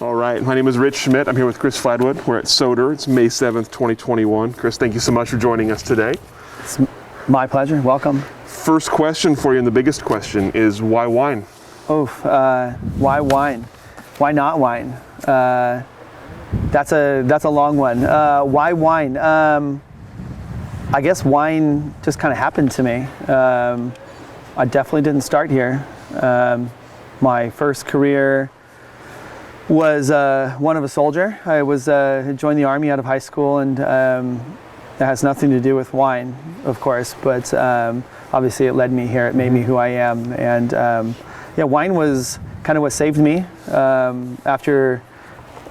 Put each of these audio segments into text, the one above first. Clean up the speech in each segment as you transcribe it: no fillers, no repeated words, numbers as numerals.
All right, my name is Rich Schmidt. I'm here with Chris Fladwood. We're at Soter. It's May 7th, 2021. Chris, thank you so much for joining us today. It's my pleasure. Welcome. First question for you, and the biggest question, is why wine? Why wine? Why not wine? That's a long one. Why wine? I guess wine just kind of happened to me. I definitely didn't start here. My first career was one of a soldier. I joined the Army out of high school, and that has nothing to do with wine, of course, but obviously it led me here. It made me who I am, and wine was kind of what saved me after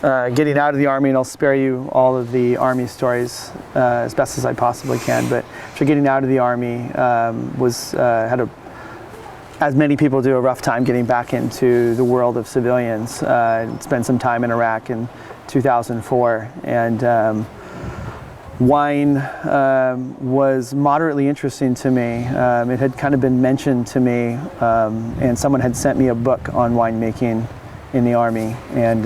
getting out of the Army, and I'll spare you all of the Army stories as best as I possibly can, but after getting out of the Army, had as many people do, a rough time getting back into the world of civilians. Spent some time in Iraq in 2004, and wine was moderately interesting to me. It had kind of been mentioned to me, and someone had sent me a book on winemaking in the Army, and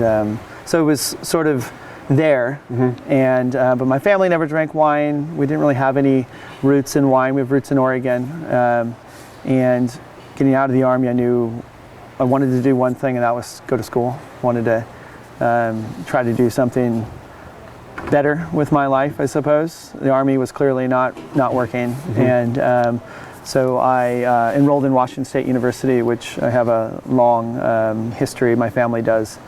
so it was sort of there. And but my family never drank wine. We didn't really have any roots in wine. We have roots in Oregon, and getting out of the Army, I knew I wanted to do one thing, and that was go to school. Wanted to try to do something better with my life, I suppose. The Army was clearly not working, and so I enrolled in Washington State University, which I have a long history. My family does,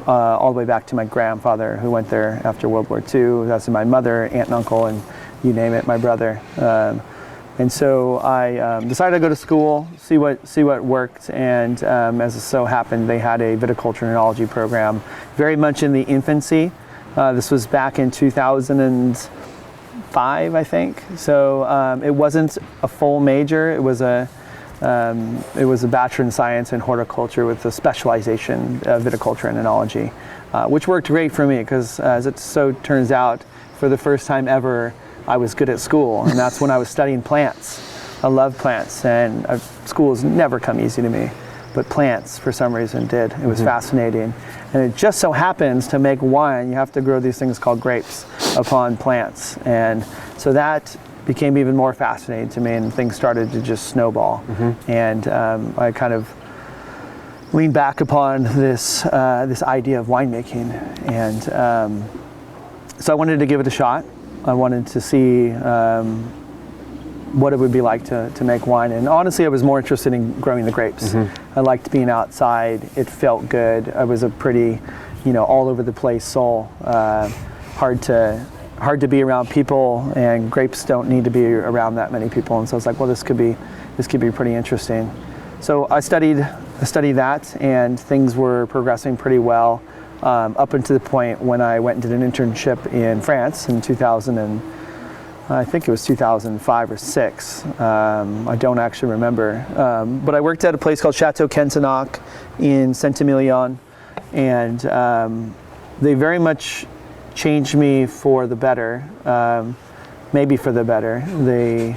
all the way back to my grandfather, who went there after World War II. That's my mother, aunt and uncle, and you name it, my brother. And so I decided to go to school, see what worked, and as it so happened, they had a viticulture and enology program, very much in the infancy. This was back in 2005, I think. So it wasn't a full major. It was a bachelor in science and horticulture with a specialization of viticulture and enology, which worked great for me because, as it so turns out, for the first time ever, I was good at school, and that's when I was studying plants. I love plants, and school has never come easy to me, but plants, for some reason, did. It was fascinating. And it just so happens to make wine, you have to grow these things called grapes upon plants. And so that became even more fascinating to me, and things started to just snowball. And I kind of leaned back upon this idea of winemaking. And so I wanted to give it a shot. I wanted to see what it would be like to make wine. And honestly, I was more interested in growing the grapes. I liked being outside. It felt good. I was a pretty, all over the place soul. Hard to be around people, and grapes don't need to be around that many people. And so I was like, well, this could be pretty interesting. So I studied that, and things were progressing pretty well. Up until the point when I went and did an internship in France in 2005 or 6. I don't actually remember. But I worked at a place called Chateau Kentenac in Saint-Emilion, and they very much changed me for the better, maybe for the better. They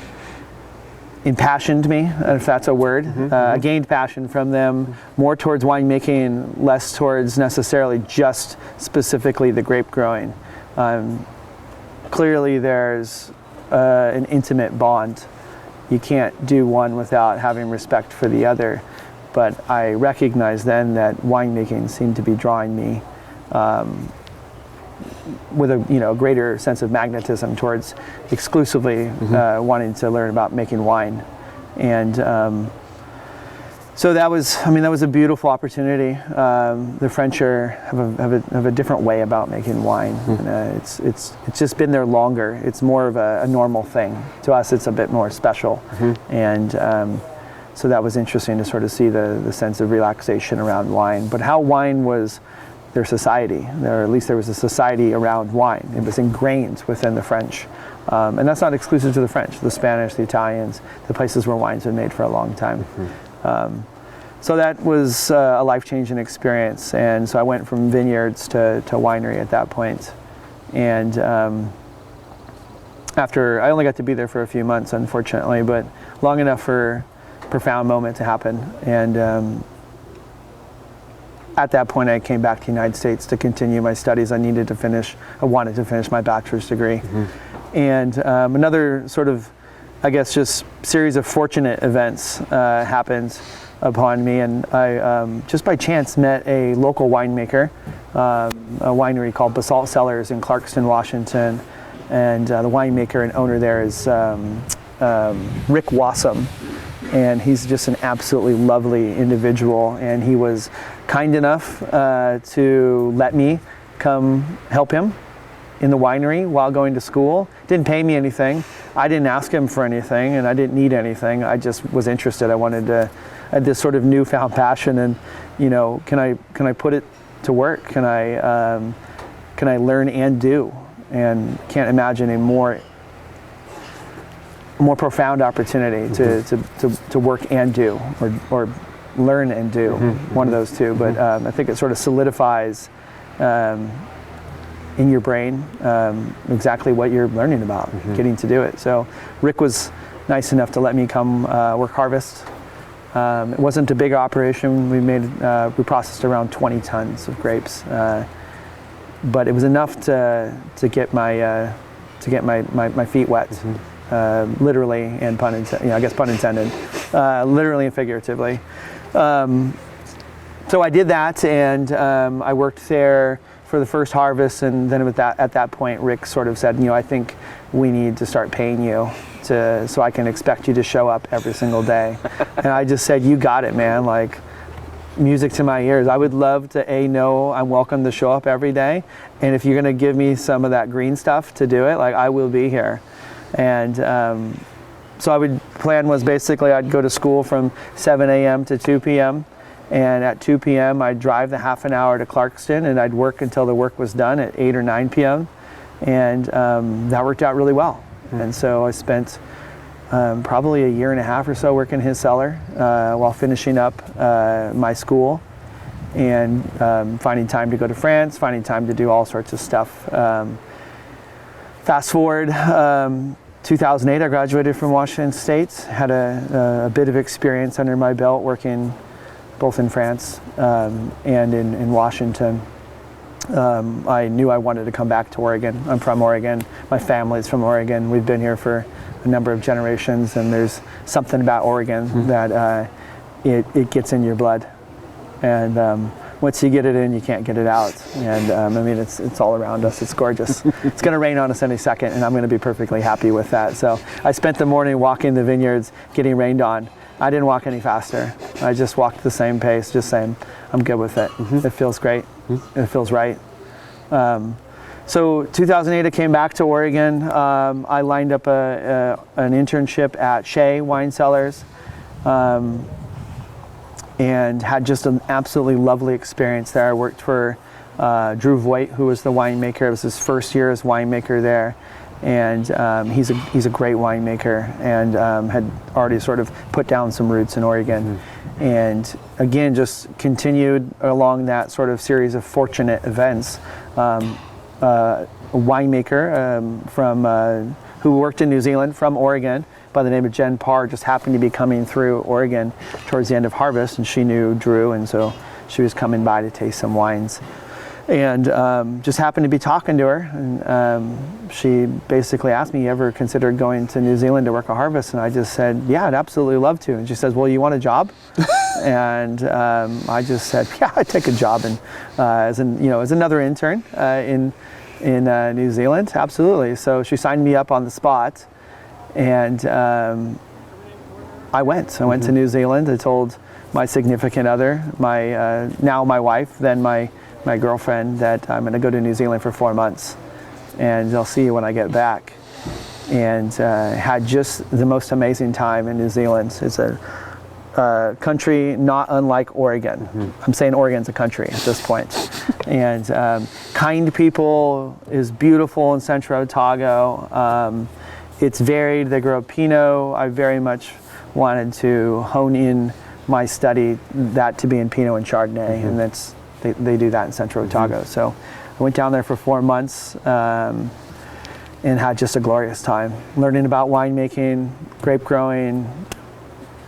impassioned me, if that's a word. I gained passion from them, more towards winemaking, less towards necessarily just specifically the grape growing. Clearly there's an intimate bond. You can't do one without having respect for the other, but I recognized then that winemaking seemed to be drawing me with a greater sense of magnetism towards exclusively wanting to learn about making wine, and so that was a beautiful opportunity. The French have a different way about making wine. And, it's just been there longer. It's more of a normal thing. To us, it's a bit more special, and so that was interesting to sort of see the sense of relaxation around wine, but how wine was their society, or at least there was a society around wine. It was ingrained within the French. And that's not exclusive to the French, the Spanish, the Italians, the places where wine's been made for a long time. So that was a life-changing experience. And so I went from vineyards to winery at that point. And after, I only got to be there for a few months, unfortunately, but long enough for a profound moment to happen. And at that point, I came back to the United States to continue my studies. I wanted to finish my bachelor's degree. And another sort of, I guess, just series of fortunate events happened upon me, and I just by chance met a local winemaker, a winery called Basalt Cellars in Clarkston, Washington, and the winemaker and owner there is Rick Wassam, and he's just an absolutely lovely individual, and he was kind enough to let me come help him in the winery while going to school. Didn't pay me anything. I didn't ask him for anything, and I didn't need anything. I just was interested. I had this sort of newfound passion, and can I put it to work? Can I learn and do? And can't imagine a more profound opportunity to work and do, or learn and do, one of those two. But I think it sort of solidifies in your brain exactly what you're learning about, getting to do it. So Rick was nice enough to let me come work harvest. It wasn't a big operation. We processed around 20 tons of grapes, but it was enough to get my feet wet. Literally and pun intended, literally and figuratively. So I did that, and I worked there for the first harvest, and then at that point, Rick sort of said, I think we need to start paying you so I can expect you to show up every single day. And I just said, you got it, man. Like, music to my ears. I would love to know I'm welcome to show up every day, and if you're gonna give me some of that green stuff to do it, like, I will be here. And so plan was basically I'd go to school from 7 a.m. to 2 p.m. and at 2 p.m. I'd drive the half an hour to Clarkston, and I'd work until the work was done at 8 or 9 p.m. and that worked out really well. And so I spent probably a year and a half or so working his cellar while finishing up my school, and finding time to go to France, finding time to do all sorts of stuff. Fast forward, 2008, I graduated from Washington State, had a bit of experience under my belt working both in France and in Washington. I knew I wanted to come back to Oregon. I'm from Oregon. My family's from Oregon. We've been here for a number of generations, and there's something about Oregon that it gets in your blood. And once you get it in, you can't get it out. And it's all around us. It's gorgeous. It's going to rain on us any second, and I'm going to be perfectly happy with that. So I spent the morning walking the vineyards, getting rained on. I didn't walk any faster. I just walked the same pace, just saying, I'm good with it. It feels great. It feels right. So 2008, I came back to Oregon. I lined up an internship at Shea Wine Cellars. And had just an absolutely lovely experience there. I worked for Drew Voigt, who was the winemaker. It was his first year as winemaker there, and he's a great winemaker, and had already sort of put down some roots in Oregon. And again, just continued along that sort of series of fortunate events. A winemaker who worked in New Zealand from Oregon, by the name of Jen Parr, just happened to be coming through Oregon towards the end of harvest, and she knew Drew, and so she was coming by to taste some wines, and just happened to be talking to her, and she basically asked me, you ever considered going to New Zealand to work a harvest? And I just said, yeah, I'd absolutely love to. And she says, well, you want a job? And I just said, yeah, I'd take a job, and as another intern in New Zealand, absolutely. So she signed me up on the spot. And I went to New Zealand. I told my significant other, now my wife, then my girlfriend, that I'm going to go to New Zealand for 4 months, and I'll see you when I get back. And had just the most amazing time in New Zealand. It's a country not unlike Oregon. I'm saying Oregon's a country at this point. And kind people, is beautiful in Centro Otago. It's varied. They grow Pinot. I very much wanted to hone in my study that to be in Pinot and Chardonnay, and they do that in Centro Otago. So I went down there for 4 months and had just a glorious time learning about winemaking, grape growing,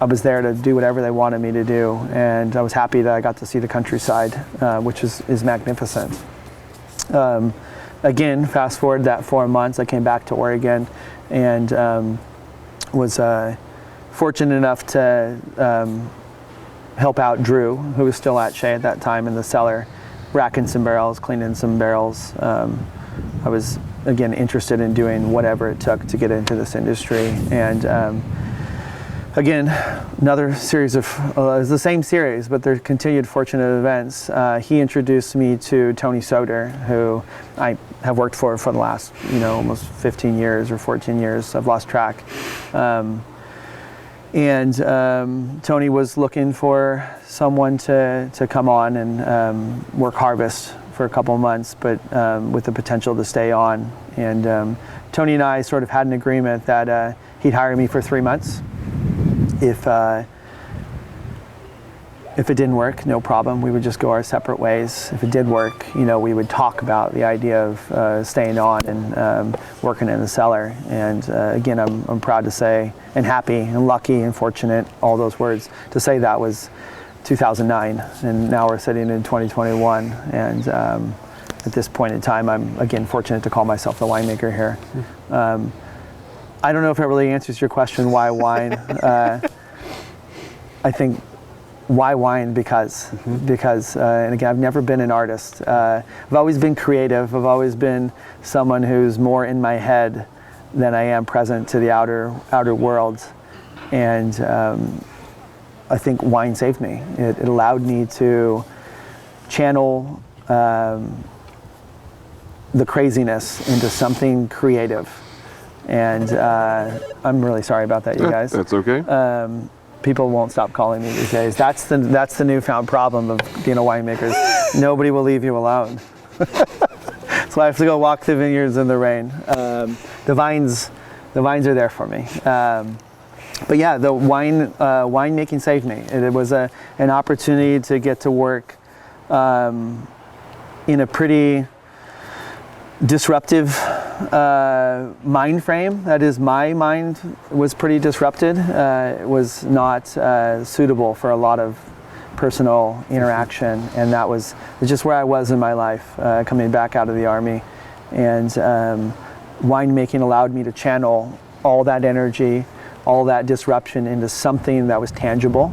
I was there to do whatever they wanted me to do, and I was happy that I got to see the countryside, which is magnificent. Again, fast forward that 4 months, I came back to Oregon, and was fortunate enough to help out Drew, who was still at Shea at that time, in the cellar, racking some barrels, cleaning some barrels. I was, again, interested in doing whatever it took to get into this industry. And again, another series of, it was the same series, but they're continued fortunate events. He introduced me to Tony Soter, who I have worked for the last, almost 15 years or 14 years. I've lost track. And Tony was looking for someone to come on and work harvest for a couple of months, but with the potential to stay on. And Tony and I sort of had an agreement that he'd hire me for 3 months. If it didn't work, no problem. We would just go our separate ways. If it did work, we would talk about the idea of staying on and working in the cellar. And again, I'm proud to say, and happy and lucky and fortunate, all those words, to say that was 2009, and now we're sitting in 2021. And at this point in time, I'm again fortunate to call myself the winemaker here. I don't know if it really answers your question, why wine? I think, why wine? Because, and again, I've never been an artist. I've always been creative. I've always been someone who's more in my head than I am present to the outer world. And I think wine saved me. It allowed me to channel the craziness into something creative. And I'm really sorry about that, you guys. That's okay. People won't stop calling me these days. That's the newfound problem of being a winemaker. Nobody will leave you alone. So I have to go walk the vineyards in the rain. The vines are there for me. But yeah, the winemaking saved me. It was an opportunity to get to work in a pretty disruptive mind frame. That is, my mind was pretty disrupted. It was not suitable for a lot of personal interaction, and that was just where I was in my life, coming back out of the Army. And winemaking allowed me to channel all that energy, all that disruption into something that was tangible,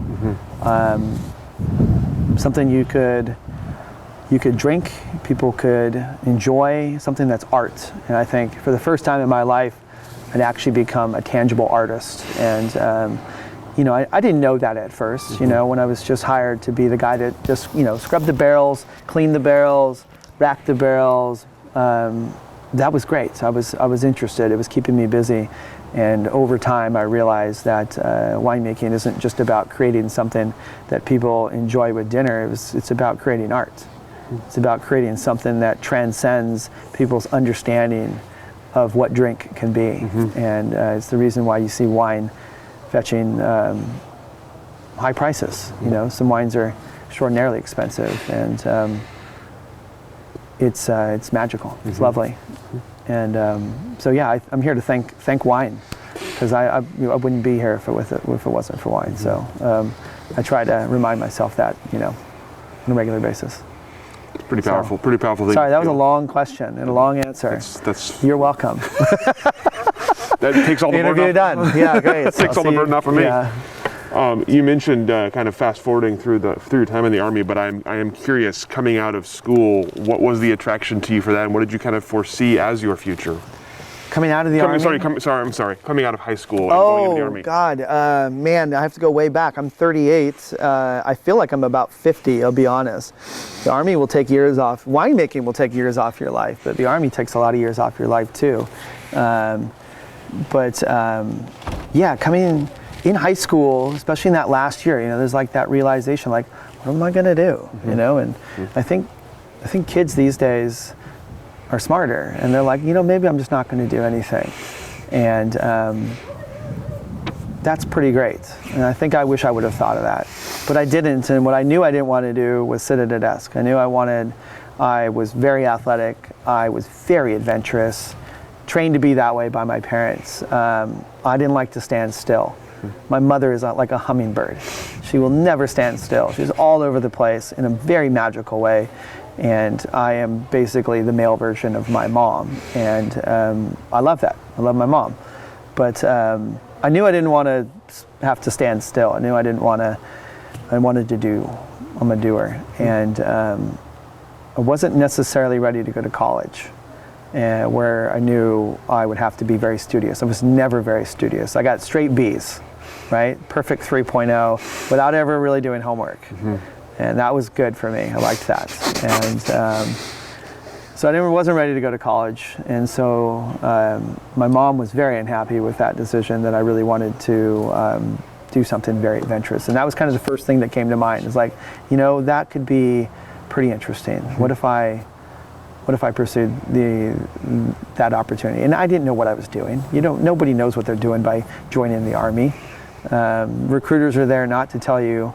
something you could drink, people could enjoy, something that's art. And I think for the first time in my life, I'd actually become a tangible artist. And I didn't know that at first, when I was just hired to be the guy that just, scrub the barrels, clean the barrels, rack the barrels. That was great. I was interested. It was keeping me busy. And over time, I realized that winemaking isn't just about creating something that people enjoy with dinner. It's about creating art. It's about creating something that transcends people's understanding of what drink can be. And it's the reason why you see wine fetching high prices. Some wines are extraordinarily expensive, and it's magical. It's lovely. And so yeah, I'm here to thank wine, because I wouldn't be here if it wasn't for wine. So I try to remind myself that on a regular basis. Pretty powerful thing. Sorry, that was a long question and a long answer. That's You're welcome. That takes all the burden Interview off. done. Yeah, great. Takes all the burden off of me. Yeah. You mentioned kind of fast forwarding through your time in the Army, but I am curious, coming out of school, what was the attraction to you for that, and what did you kind of foresee as your future? Coming out of the Army? I'm sorry. Coming out of high school and going into the Army. Oh, God. Man, I have to go way back. I'm 38. I feel like I'm about 50, I'll be honest. The Army will take years off. Winemaking will take years off your life, but the Army takes a lot of years off your life, too. Yeah, coming in high school, especially in that last year, there's like that realization, like, what am I going to do? And I think kids these days are smarter, and they're like, maybe I'm just not going to do anything. And that's pretty great. And I think I wish I would have thought of that. But I didn't, and what I knew I didn't want to do was sit at a desk. I was very athletic, I was very adventurous, trained to be that way by my parents. I didn't like to stand still. My mother is like a hummingbird. She will never stand still. She's all over the place in a very magical way. And I am basically the male version of my mom. And I love that. I love my mom. But I knew I didn't want to have to stand still. I knew I didn't want to, I wanted to do, I'm a doer. And I wasn't necessarily ready to go to college, where I knew I would have to be very studious. I was never very studious. I got straight B's, right? Perfect 3.0 without ever really doing homework. And that was good for me. I liked that. And so I wasn't ready to go to college. And so my mom was very unhappy with that decision, that I really wanted to do something very adventurous. And that was kind of the first thing that came to mind. It's like, you know, that could be pretty interesting. What if I pursued that opportunity? And I didn't know what I was doing. Nobody knows what they're doing by joining the Army. Recruiters are there not to tell you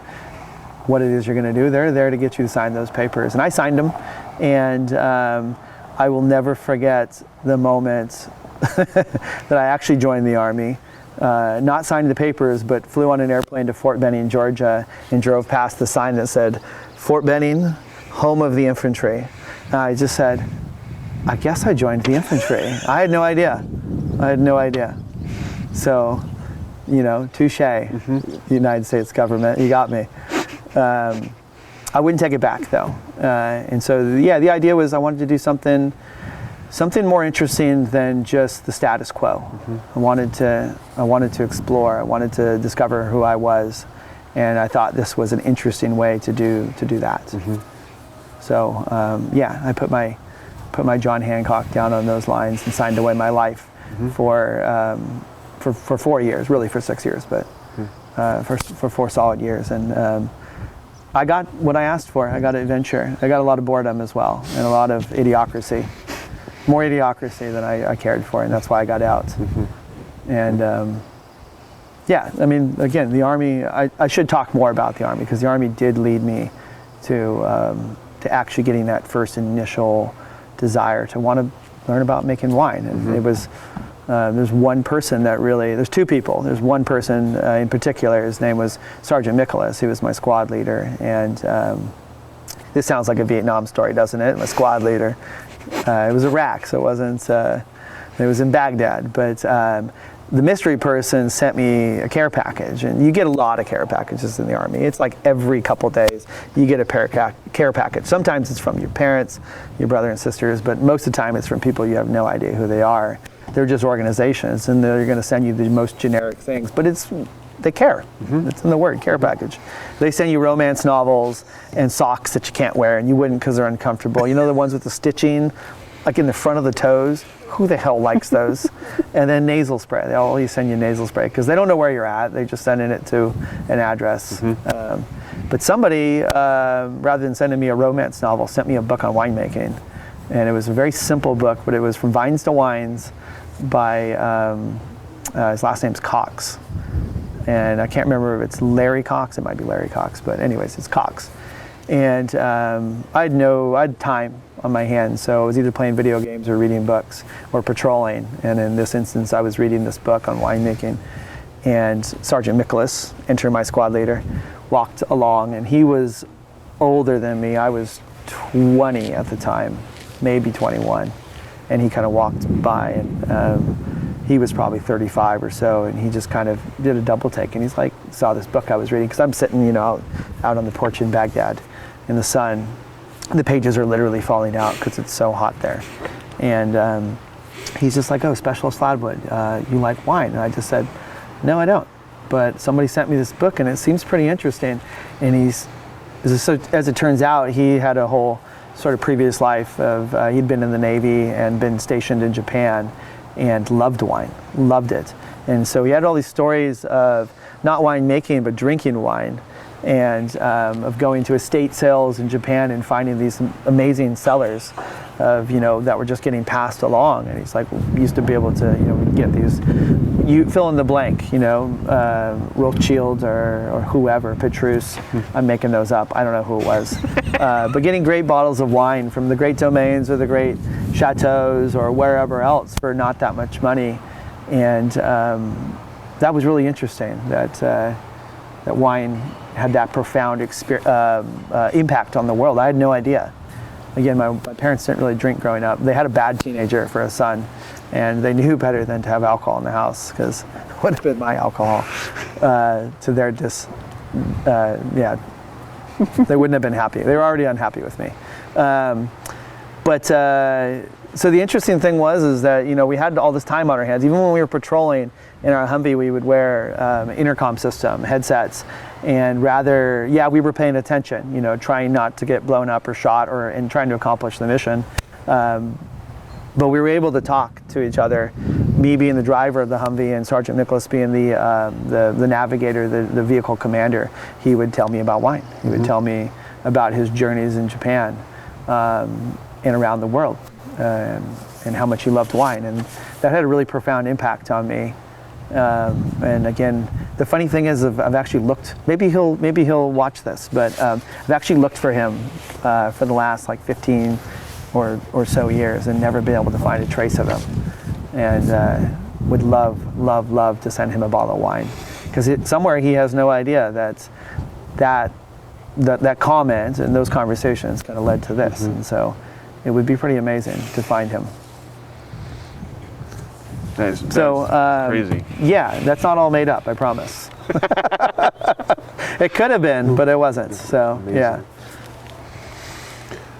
what it is you're going to do. They're there to get you to sign those papers. And I signed them, and I will never forget the moment that I actually joined the Army. Not signed the papers, but flew on an airplane to Fort Benning, Georgia, and drove past the sign that said, Fort Benning, home of the infantry. And I just said, I guess I joined the infantry. I had no idea. So, you know, touche, United States government, you got me. I wouldn't take it back though. And so, yeah, the idea was I wanted to do something more interesting than just the status quo. I wanted to explore. I wanted to discover who I was, and I thought this was an interesting way to do that. So yeah, I put my John Hancock down on those lines and signed away my life for 4 years, really for 6 years, but for 4 solid years. And I got what I asked for. I got adventure. I got a lot of boredom as well, and a lot of idiocracy. More idiocracy than I cared for, and that's why I got out. And yeah, I mean, again, the Army, I should talk more about the Army, because the Army did lead me to actually getting that first initial desire to want to learn about making wine. And it was, there's one person that really, there's two people. There's one person in particular, his name was Sergeant Nicholas. He was my squad leader. And this sounds like a Vietnam story, doesn't it? My squad leader. It was Iraq, so it wasn't, it was in Baghdad. But the mystery person sent me a care package, and you get a lot of care packages in the Army. It's like every couple days you get a care package. Sometimes it's from your parents, your brother and sisters, but most of the time it's from people you have no idea who they are. They're just organizations, and they're going to send you the most generic things, but they care. It's in the word, care package. They send you romance novels and socks that you can't wear, and you wouldn't because they're uncomfortable. You know, the ones with the stitching, like in the front of the toes? Who the hell likes those? And then nasal spray. They always send you nasal spray because they don't know where you're at. They just send it to an address. But somebody, rather than sending me a romance novel, sent me a book on winemaking. And it was a very simple book, but it was From Vines to Wines by, his last name's Cox. And I can't remember if it's Larry Cox. It might be Larry Cox, but anyways, it's Cox. And I had time on my hands, so I was either playing video games or reading books or patrolling. And in this instance, I was reading this book on winemaking. And Sergeant Nicholas, enter my squad leader, walked along, and he was older than me. I was 20 at the time, maybe 21. And he kind of walked by, and he was probably 35 or so, and he just kind of did a double take, and he's like, saw this book I was reading, because I'm sitting, you know, out on the porch in Baghdad in the sun. The pages are literally falling out because it's so hot there. And he's just like, oh, Specialist Fladwood, you like wine? And I just said, no, I don't. But somebody sent me this book, and it seems pretty interesting. And as it turns out, he had a whole sort of previous life of, he'd been in the Navy and been stationed in Japan, and loved wine, loved it. And so he had all these stories of not wine making, but drinking wine, and of going to estate sales in Japan and finding these amazing cellars of, you know, that were just getting passed along. And he's like, we used to be able to, you know, get these, you fill in the blank, you know, Rothschild or whoever, Petrus. I'm making those up. I don't know who it was. But getting great bottles of wine from the great domains or the great chateaus or wherever else for not that much money. And that was really interesting that that wine had that profound impact on the world. I had no idea. Again, my parents didn't really drink growing up. They had a bad teenager for a son, and they knew better than to have alcohol in the house, because it would have been my alcohol to their they wouldn't have been happy. They were already unhappy with me. So the interesting thing is that, you know, we had all this time on our hands. Even when we were patrolling in our Humvee, we would wear intercom system, headsets, and we were paying attention, you know, trying not to get blown up or shot and trying to accomplish the mission. But we were able to talk to each other, me being the driver of the Humvee and Sergeant Nicholas being the navigator, the vehicle commander. He would tell me about wine. He would tell me about his journeys in Japan and around the world, and how much he loved wine. And that had a really profound impact on me. And again, the funny thing is, I've actually looked, maybe he'll watch this, but I've actually looked for him for the last like 15 or so years and never been able to find a trace of him. And would love to send him a bottle of wine, because somewhere he has no idea that comment and those conversations kind of led to this. And so it would be pretty amazing to find him. That's crazy. Yeah, that's not all made up, I promise. It could have been, but it wasn't. So amazing. Yeah.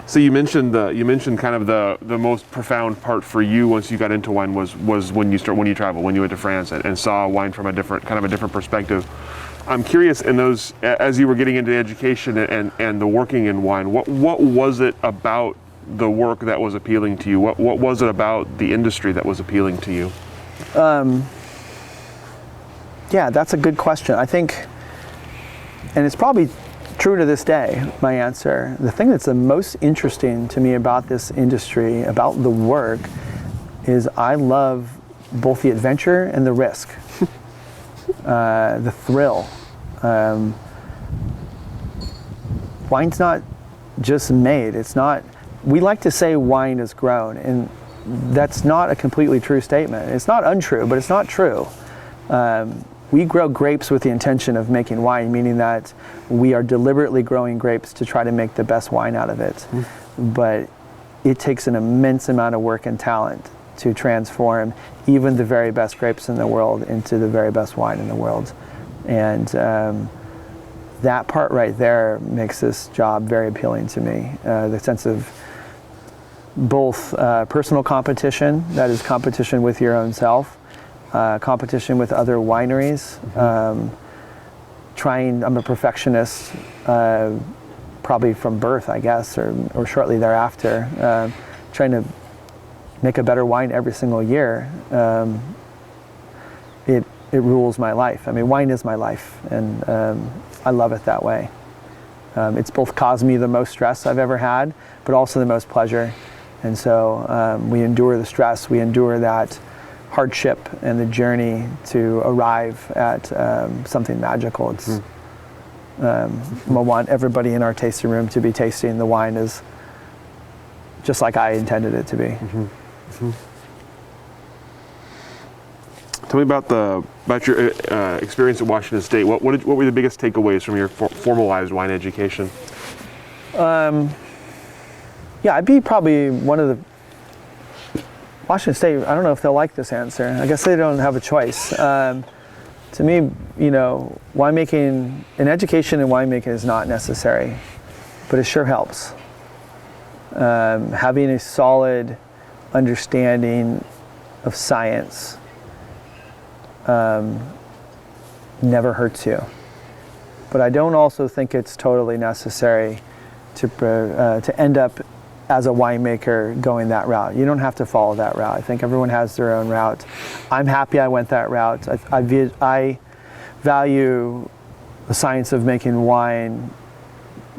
So you mentioned kind of the most profound part for you once you got into wine was when you traveled, when you went to France and saw wine from a different perspective. I'm curious, in those, as you were getting into education and the working in wine, what was it about the work that was appealing to you? What was it about the industry that was appealing to you? Yeah, that's a good question. I think, and it's probably true to this day, my answer. The thing that's the most interesting to me about this industry, about the work, is I love both the adventure and the risk, the thrill. Wine's not just made. We like to say wine is grown, and that's not a completely true statement. It's not untrue, but it's not true. We grow grapes with the intention of making wine, meaning that we are deliberately growing grapes to try to make the best wine out of it. But it takes an immense amount of work and talent to transform even the very best grapes in the world into the very best wine in the world. And that part right there makes this job very appealing to me. The sense of both personal competition, that is competition with your own self, competition with other wineries, I'm a perfectionist, probably from birth, I guess, or shortly thereafter, trying to make a better wine every single year. It rules my life. I mean, wine is my life, and I love it that way. It's both caused me the most stress I've ever had, but also the most pleasure. And so we endure the stress, we endure that hardship and the journey to arrive at something magical. It's, I want everybody in our tasting room to be tasting the wine as just like I intended it to be. Tell me about your experience at Washington State. What were the biggest takeaways from your formalized wine education? Yeah, I'd be probably one of the Washington State. I don't know if they'll like this answer. I guess they don't have a choice. To me, you know, winemaking, an education in winemaking is not necessary, but it sure helps. Having a solid understanding of science never hurts you. But I don't also think it's totally necessary to end up as a winemaker going that route. You don't have to follow that route. I think everyone has their own route. I'm happy I went that route. I value the science of making wine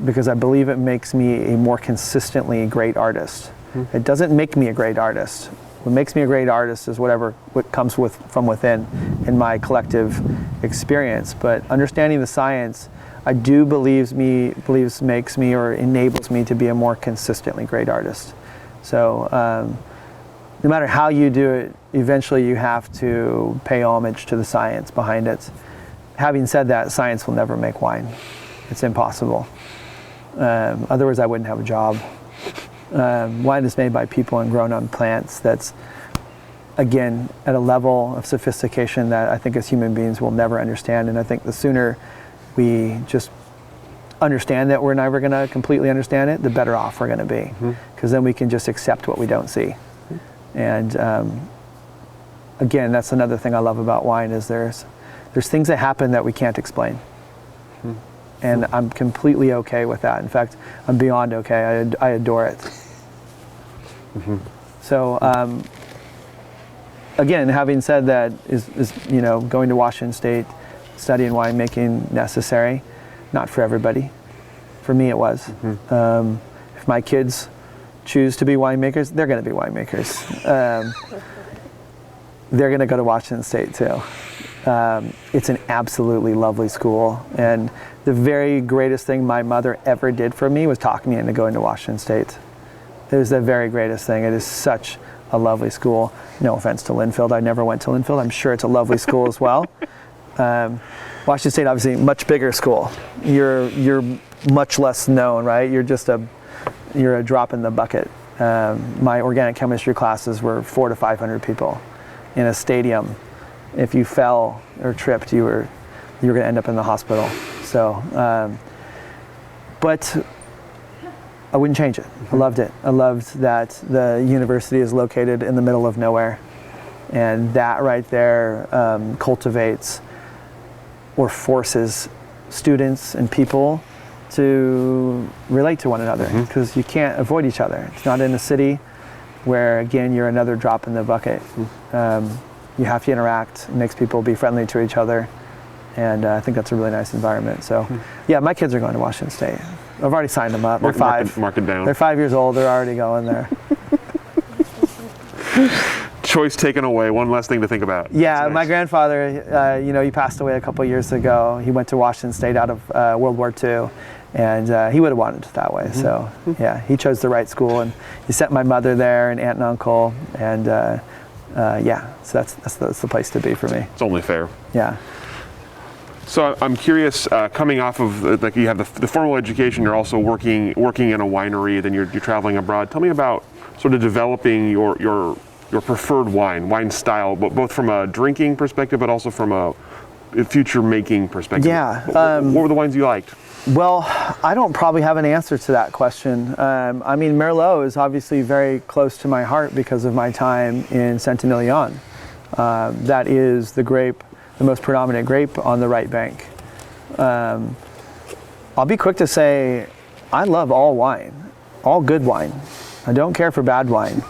because I believe it makes me a more consistently great artist. It doesn't make me a great artist. What makes me a great artist is what comes from within in my collective experience. But understanding the science, I do believes makes me or enables me to be a more consistently great artist. So no matter how you do it, eventually you have to pay homage to the science behind it. Having said that, science will never make wine. It's impossible. Otherwise, I wouldn't have a job. Wine is made by people and grown on plants that's, again, at a level of sophistication that I think as human beings we'll never understand. And I think the sooner we just understand that we're never going to completely understand it, the better off we're going to be. Because then we can just accept what we don't see. And again, that's another thing I love about wine is there's things that happen that we can't explain. And I'm completely okay with that. In fact, I'm beyond okay. I adore it. So again, having said that, is going to Washington State, studying winemaking necessary? Not for everybody. For me, it was. If my kids choose to be winemakers, they're going to be winemakers. They're going to go to Washington State too. It's an absolutely lovely school, and the very greatest thing my mother ever did for me was talk me into going to Washington State. It was the very greatest thing. It is such a lovely school. No offense to Linfield. I never went to Linfield. I'm sure it's a lovely school as well. Washington State, obviously, much bigger school. You're much less known, right? You're a drop in the bucket. My organic chemistry classes were 400 to 500 people in a stadium. If you fell or tripped, you were going to end up in the hospital. So, but I wouldn't change it. I loved it. I loved that the university is located in the middle of nowhere, and that right there cultivates or forces students and people to relate to one another, because you can't avoid each other. It's not in a city where, again, you're another drop in the bucket. You have to interact. It makes people be friendly to each other, and I think that's a really nice environment. So, yeah, my kids are going to Washington State. I've already signed them up. They're 5. Mark it down. They're 5 years old. They're already going there. Choice taken away. One less thing to think about. Yeah, Nice. my grandfather, he passed away a couple years ago. He went to Washington State out of World War II, and he would have wanted it that way. So, yeah, he chose the right school, and he sent my mother there and aunt and uncle, and yeah, so that's the place to be for me. It's only fair. Yeah. So I'm curious, coming off of like you have the formal education, you're also working in a winery, then you're traveling abroad. Tell me about sort of developing your preferred wine style, but both from a drinking perspective, but also from a future making perspective. Yeah. What were the wines you liked? Well, I don't probably have an answer to that question. I mean, Merlot is obviously very close to my heart because of my time in Saint-Emilion. That is the most predominant grape on the right bank. I'll be quick to say, I love all wine, all good wine. I don't care for bad wine.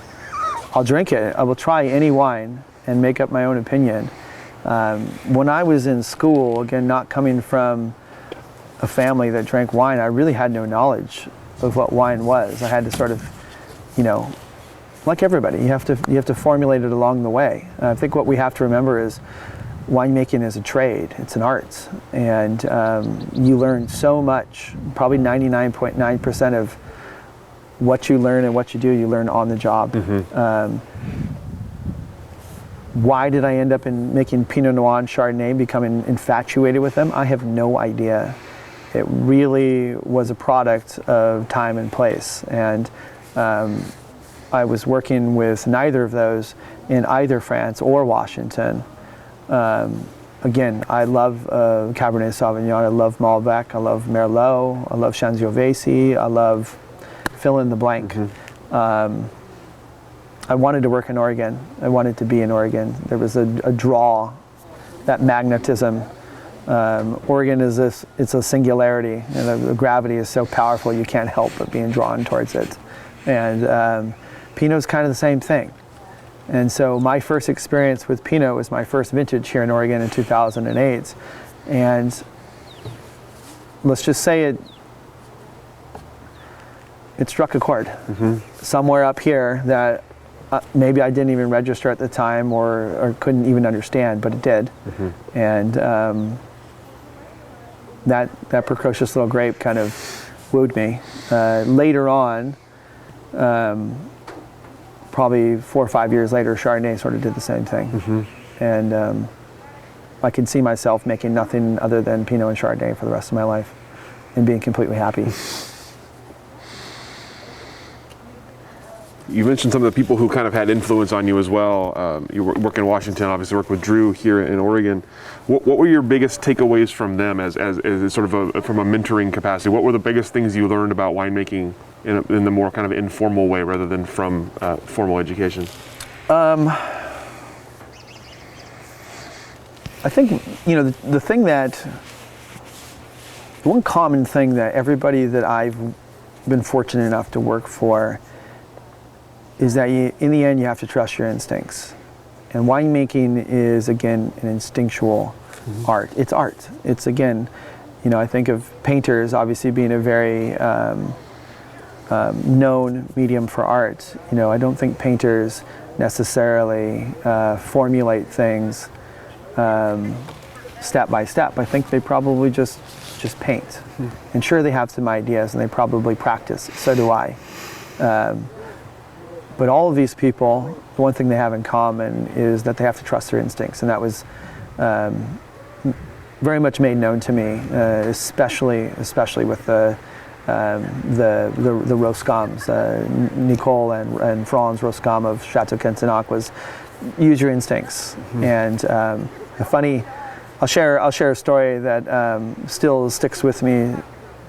I'll drink it. I will try any wine and make up my own opinion. When I was in school, again, not coming from a family that drank wine, I really had no knowledge of what wine was. I had to sort of, like everybody, you have to formulate it along the way. I think what we have to remember is winemaking is a trade. It's an art, and you learn so much. Probably 99.9% of what you learn and what you do, you learn on the job. Why did I end up in making Pinot Noir and Chardonnay, becoming infatuated with them? I have no idea. It really was a product of time and place, and I was working with neither of those in either France or Washington. Again, I love Cabernet Sauvignon, I love Malbec, I love Merlot, I love Sangiovese, I love fill in the blank. I wanted to work in Oregon. I wanted to be in Oregon. There was a draw, that magnetism. Oregon it's a singularity, and the gravity is so powerful you can't help but being drawn towards it. And Pinot's kind of the same thing. And so my first experience with Pinot was my first vintage here in Oregon in 2008. And let's just say it struck a chord somewhere up here that maybe I didn't even register at the time or couldn't even understand, but it did. And that precocious little grape kind of wooed me. Later on, probably 4 or 5 years later, Chardonnay sort of did the same thing. And I could see myself making nothing other than Pinot and Chardonnay for the rest of my life and being completely happy. You mentioned some of the people who kind of had influence on you as well. You work in Washington, obviously work with Drew here in Oregon. What were your biggest takeaways from them as sort of from a mentoring capacity? What were the biggest things you learned about winemaking in the more kind of informal way rather than from formal education? I think, you know, the one common thing that everybody that I've been fortunate enough to work for is that in the end you have to trust your instincts. And winemaking is, again, an instinctual art. It's art. It's, again, you know, I think of painters obviously being a very known medium for art. You know, I don't think painters necessarily formulate things step by step. I think they probably just paint. And sure, they have some ideas and they probably practice. So do I. But all of these people, the one thing they have in common is that they have to trust their instincts, and that was very much made known to me, especially with the Roscoms. Nicole and Franz Roscom of Chateau Quintenac was use your instincts. And I'll share a story that still sticks with me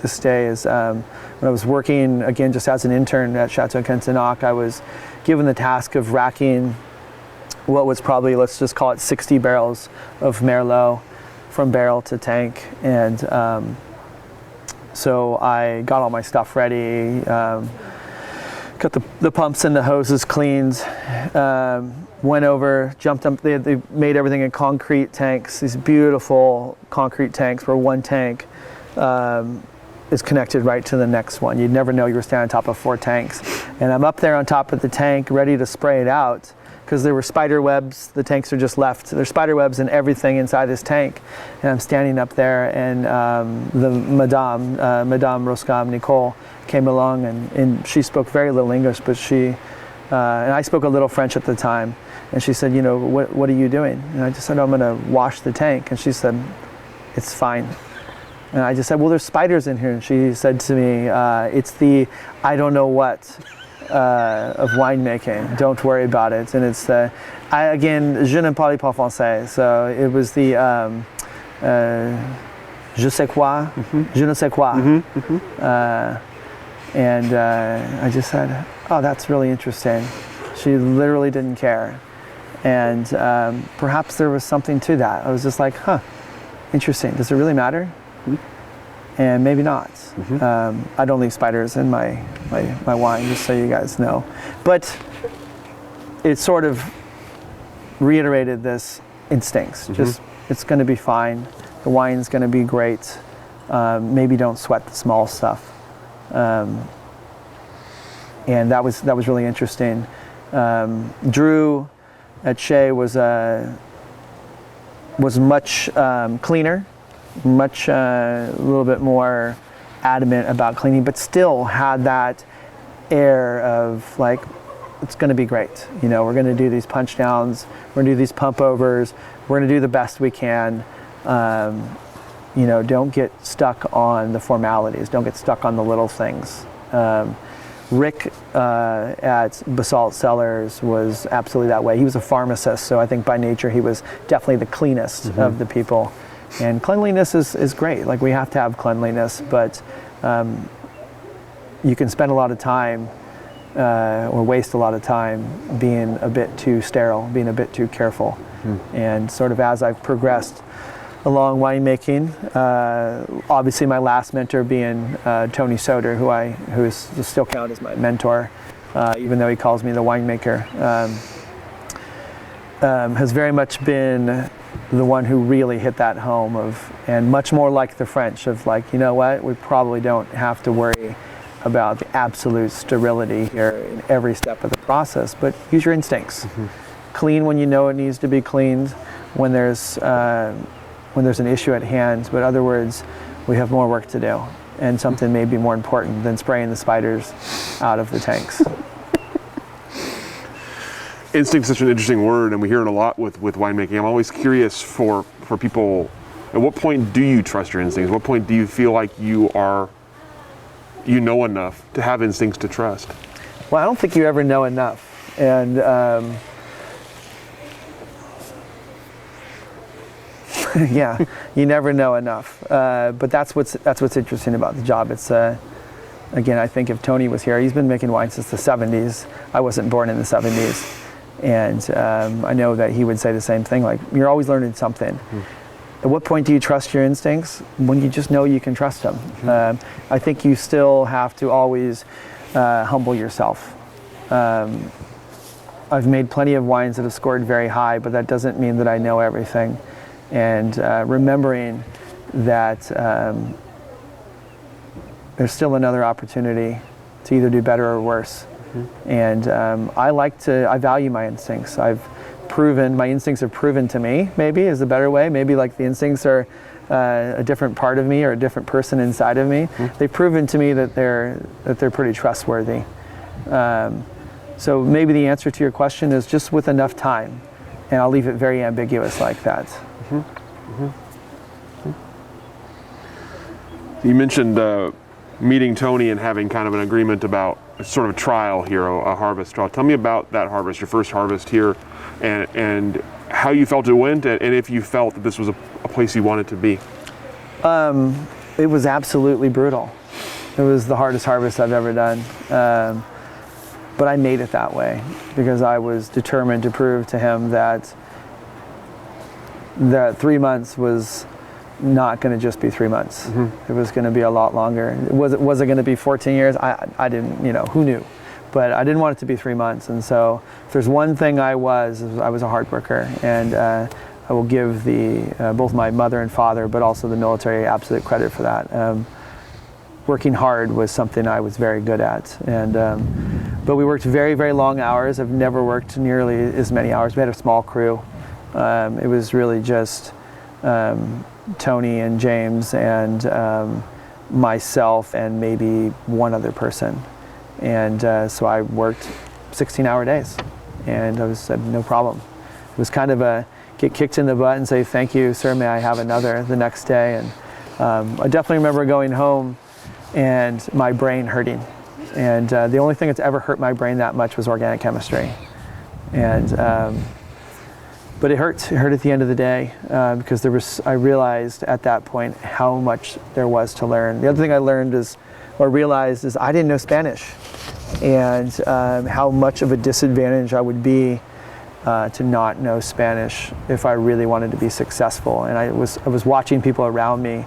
this day is when I was working, again, just as an intern at Chateau Quintenac, I was given the task of racking what was probably, let's just call it 60 barrels of Merlot from barrel to tank. And so I got all my stuff ready, got the pumps and the hoses cleaned, went over, jumped up. They made everything in concrete tanks, these beautiful concrete tanks where one tank is connected right to the next one. You'd never know you were standing on top of 4 tanks. And I'm up there on top of the tank ready to spray it out because there were spider webs. The tanks are just left. There's spider webs and everything inside this tank. And I'm standing up there, and the Madame Roscom, Nicole, came along, and she spoke very little English, but and I spoke a little French at the time. And she said, you know, what are you doing? And I just said, I'm going to wash the tank. And she said, it's fine. And I just said, well, there's spiders in here. And she said to me, it's the I don't know what of winemaking. Don't worry about it. And it's again, je ne parle pas français. So it was the je sais quoi, je ne sais quoi. And I just said, oh, that's really interesting. She literally didn't care. And perhaps there was something to that. I was just like, huh, interesting. Does it really matter? And maybe not. I don't leave spiders in my wine, just so you guys know. But it sort of reiterated this instincts. Just, it's going to be fine. The wine's going to be great. Maybe don't sweat the small stuff. And that was really interesting. Drew at Shea was much cleaner. Much a little bit more adamant about cleaning, but still had that air of like, it's going to be great. You know, we're going to do these punch downs, we're going to do these pump overs, we're going to do the best we can. You know, don't get stuck on the formalities, don't get stuck on the little things. Rick at Basalt Cellars was absolutely that way. He was a pharmacist, so I think by nature he was definitely the cleanest of the people. And cleanliness is great. Like, we have to have cleanliness, but you can spend a lot of time or waste a lot of time being a bit too sterile, being a bit too careful. And sort of as I've progressed along winemaking, obviously my last mentor being Tony Soter, who is still counted as my mentor, even though he calls me the winemaker, has very much been the one who really hit that home and much more like the French of like, you know what, we probably don't have to worry about the absolute sterility here in every step of the process, but use your instincts. Clean when you know it needs to be cleaned, when there's an issue at hand, but in other words, we have more work to do, and something may be more important than spraying the spiders out of the tanks. Instinct's such an interesting word, and we hear it a lot with winemaking. I'm always curious for people, at what point do you trust your instincts? At what point do you feel like you know enough to have instincts to trust? Well, I don't think you ever know enough. And yeah, you never know enough. But that's what's interesting about the job. It's again, I think if Tony was here, he's been making wine since the 70s. I wasn't born in the 70s. And I know that he would say the same thing, like, you're always learning something. At what point do you trust your instincts? When you just know you can trust them. I think you still have to always humble yourself. I've made plenty of wines that have scored very high, but that doesn't mean that I know everything. And remembering that there's still another opportunity to either do better or worse. And I value my instincts. My instincts have proven to me, maybe is a better way. Maybe like the instincts are a different part of me or a different person inside of me. They've proven to me that they're pretty trustworthy. So maybe the answer to your question is just with enough time, and I'll leave it very ambiguous like that. You mentioned meeting Tony and having kind of an agreement about sort of trial here, a harvest trial. Tell me about that harvest, your first harvest here, and how you felt it went, and if you felt that this was a place you wanted to be. It was absolutely brutal. It was the hardest harvest I've ever done. But I made it that way because I was determined to prove to him that 3 months was not going to just be 3 months. It was going to be a lot longer. Was it going to be 14 years? I didn't, who knew? But I didn't want it to be 3 months. And so if there's one thing I was a hard worker. And I will give both my mother and father, but also the military, absolute credit for that. Working hard was something I was very good at. But we worked very, very long hours. I've never worked nearly as many hours. We had a small crew. It was really just Tony and James and myself and maybe one other person. And so I worked 16-hour days, and I said, no problem. It was kind of a get kicked in the butt and say, thank you, sir, may I have another the next day. And I definitely remember going home and my brain hurting. And the only thing that's ever hurt my brain that much was organic chemistry. And but it hurt. It hurt at the end of the day because I realized at that point how much there was to learn. The other thing I realized is I didn't know Spanish, and how much of a disadvantage I would be to not know Spanish if I really wanted to be successful. And I was watching people around me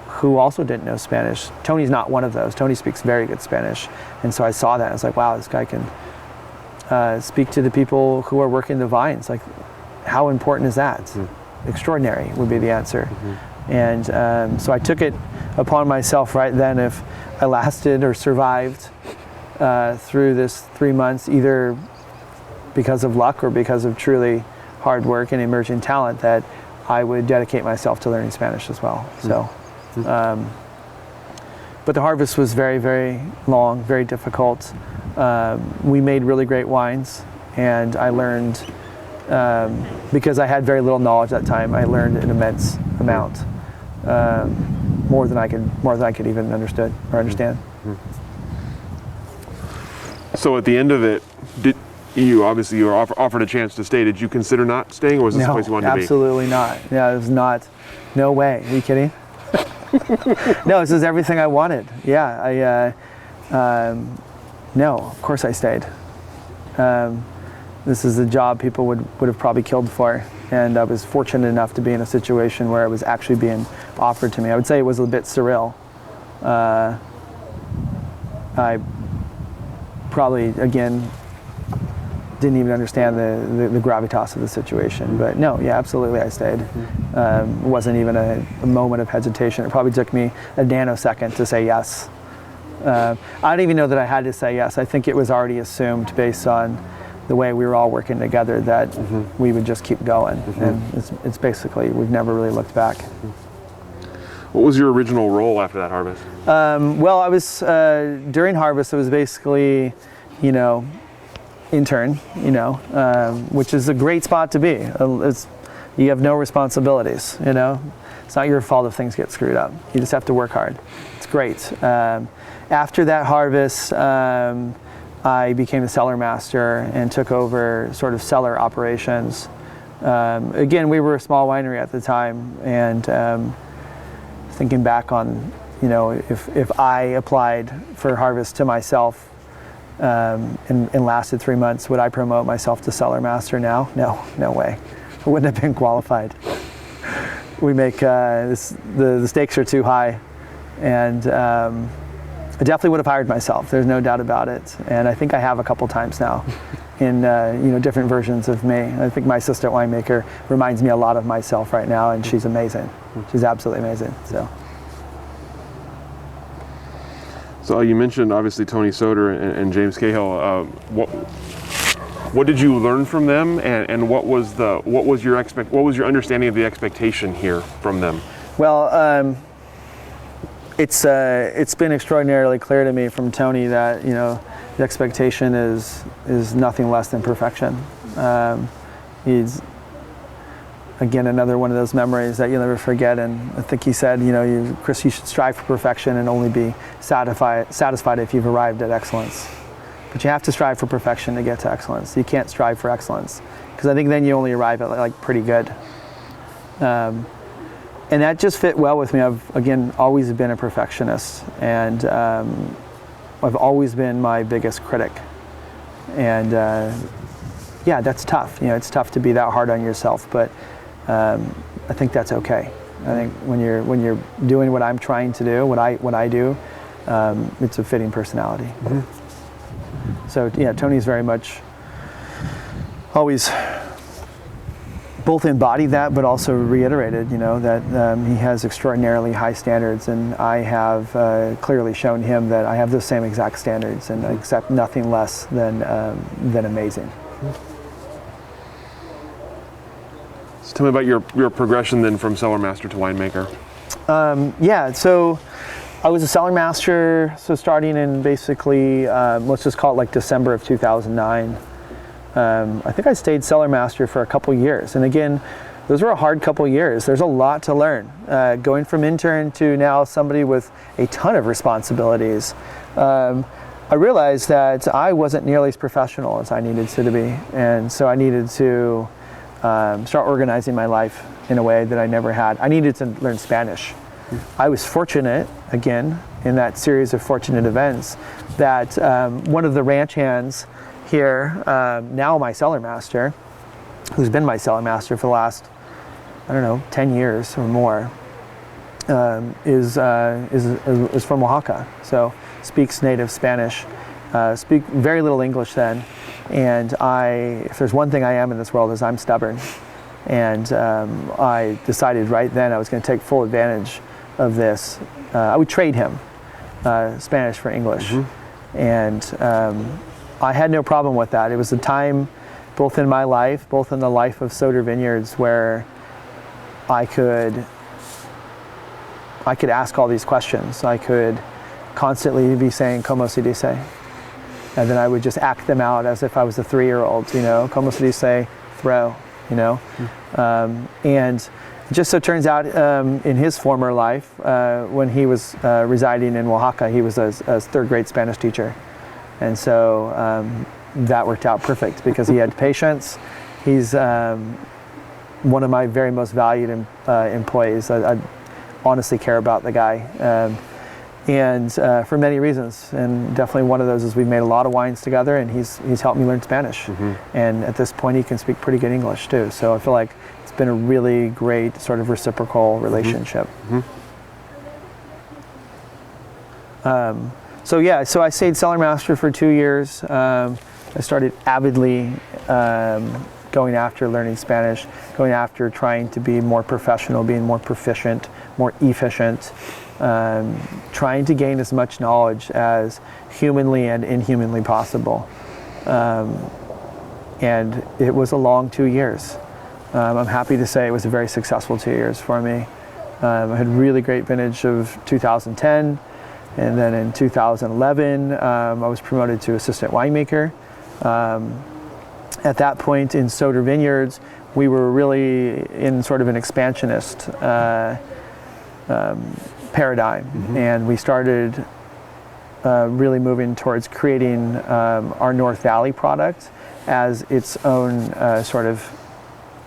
who also didn't know Spanish. Tony's not one of those. Tony speaks very good Spanish, and so I saw that. I was like, wow, this guy can speak to the people who are working the vines. Like, how important is that? Extraordinary would be the answer. And so I took it upon myself right then, if I lasted or survived through this 3 months, either because of luck or because of truly hard work and emerging talent, that I would dedicate myself to learning Spanish as well. So, but the harvest was very, very long, very difficult. We made really great wines, and I learned, because I had very little knowledge at that time, I learned an immense amount, more than I could even understand. So at the end of it, you were offered a chance to stay. Did you consider not staying, or was this the place you wanted to be? Absolutely not. Yeah, it was not. No way. Are you kidding? No, this is everything I wanted. Yeah, no, of course I stayed. This is a job people would have probably killed for, and I was fortunate enough to be in a situation where it was actually being offered to me. I would say it was a bit surreal. I probably, again, didn't even understand the gravitas of the situation, but no, yeah, absolutely I stayed. It wasn't even a moment of hesitation. It probably took me a nanosecond to say yes. I don't even know that I had to say yes. I think it was already assumed based on the way we were all working together that we would just keep going. And it's basically, we've never really looked back. What was your original role after that harvest? Well, I was, during harvest, it was basically, intern, which is a great spot to be. You have no responsibilities, It's not your fault if things get screwed up. You just have to work hard. It's great. After that harvest, I became a cellar master and took over sort of cellar operations. Again, we were a small winery at the time, and thinking back on, if I applied for harvest to myself and lasted 3 months, would I promote myself to cellar master now? No way. I wouldn't have been qualified. We make the stakes are too high, and I definitely would have hired myself. There's no doubt about it, and I think I have a couple times now, in different versions of me. I think my assistant winemaker reminds me a lot of myself right now, and she's amazing. She's absolutely amazing. So you mentioned obviously Tony Soter and James Cahill. What did you learn from them, and what was your understanding of the expectation here from them? Well, it's been extraordinarily clear to me from Tony that the expectation is nothing less than perfection. He's again another one of those memories that you'll never forget, and I think he said, Chris, you should strive for perfection and only be satisfied if you've arrived at excellence. But you have to strive for perfection to get to excellence. You can't strive for excellence, because I think then you only arrive at like pretty good. And that just fit well with me. I've, again, always been a perfectionist, and I've always been my biggest critic. And yeah, that's tough. It's tough to be that hard on yourself, but I think that's okay. I think when you're doing what I'm trying to do, what I do, it's a fitting personality. Mm-hmm. So yeah, Tony's very much always both embodied that, but also reiterated, that he has extraordinarily high standards, and I have clearly shown him that I have those same exact standards and accept nothing less than amazing. So tell me about your progression then from cellar master to winemaker. Yeah, so I was a cellar master, so starting in basically, let's just call it like December of 2009. I think I stayed cellar master for a couple years. And again, those were a hard couple years. There's a lot to learn. Going from intern to now somebody with a ton of responsibilities. I realized that I wasn't nearly as professional as I needed to be. And so I needed to start organizing my life in a way that I never had. I needed to learn Spanish. I was fortunate, again, in that series of fortunate events, that one of the ranch hands here, now my cellar master, who's been my cellar master for the last, 10 years or more, is from Oaxaca, so speaks native Spanish, speak very little English then, and if there's one thing I am in this world, is I'm stubborn, and I decided right then I was going to take full advantage of this. I would trade him Spanish for English, mm-hmm. and I had no problem with that. It was a time, both in my life, both in the life of Soter Vineyards, where I could ask all these questions. I could constantly be saying, "Como se dice?" And then I would just act them out as if I was a 3-year-old, "Como se dice?" Throw, Mm-hmm. And it just so turns out in his former life, when he was residing in Oaxaca, he was a third grade Spanish teacher. And so that worked out perfect because he had patience. He's one of my very most valued employees. I honestly care about the guy, and for many reasons. And definitely one of those is we've made a lot of wines together, and he's helped me learn Spanish. Mm-hmm. And at this point, he can speak pretty good English too. So I feel like it's been a really great sort of reciprocal relationship. Mm-hmm. So I stayed cellar master for 2 years. I started avidly going after learning Spanish, going after trying to be more professional, being more proficient, more efficient, trying to gain as much knowledge as humanly and inhumanly possible. And it was a long 2 years. I'm happy to say it was a very successful 2 years for me. I had really great vintage of 2010. And then in 2011, I was promoted to assistant winemaker. At that point in Soter Vineyards, we were really in sort of an expansionist paradigm, and we started really moving towards creating our North Valley product as its own sort of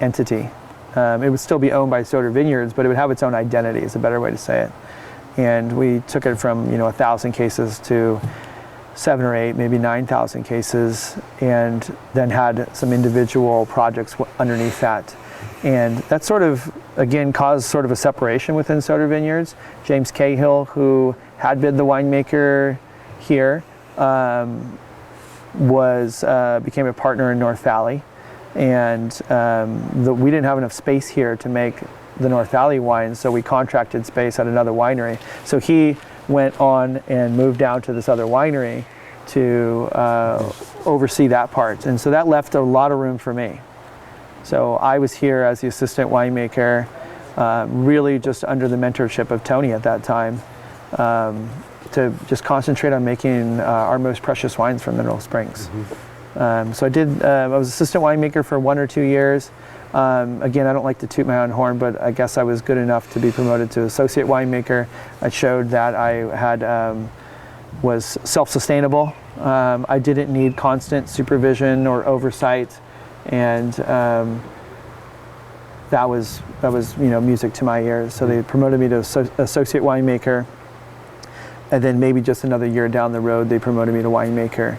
entity. It would still be owned by Soter Vineyards, but it would have its own identity, is a better way to say it. And we took it from 1,000 cases to 7 or 8, maybe 9,000 cases, and then had some individual projects underneath that. And that sort of, again, caused sort of a separation within Soter Vineyards. James Cahill, who had been the winemaker here, became a partner in North Valley. And we didn't have enough space here to make the North Valley wines, so we contracted space at another winery. So he went on and moved down to this other winery to oversee that part. And so that left a lot of room for me. So I was here as the assistant winemaker, really just under the mentorship of Tony at that time, to just concentrate on making our most precious wines from Mineral Springs. So I was assistant winemaker for 1 or 2 years. Again, I don't like to toot my own horn, but I guess I was good enough to be promoted to associate winemaker. I showed that I was self-sustainable. I didn't need constant supervision or oversight, and that was music to my ears. So they promoted me to associate winemaker, and then maybe just another year down the road, they promoted me to winemaker.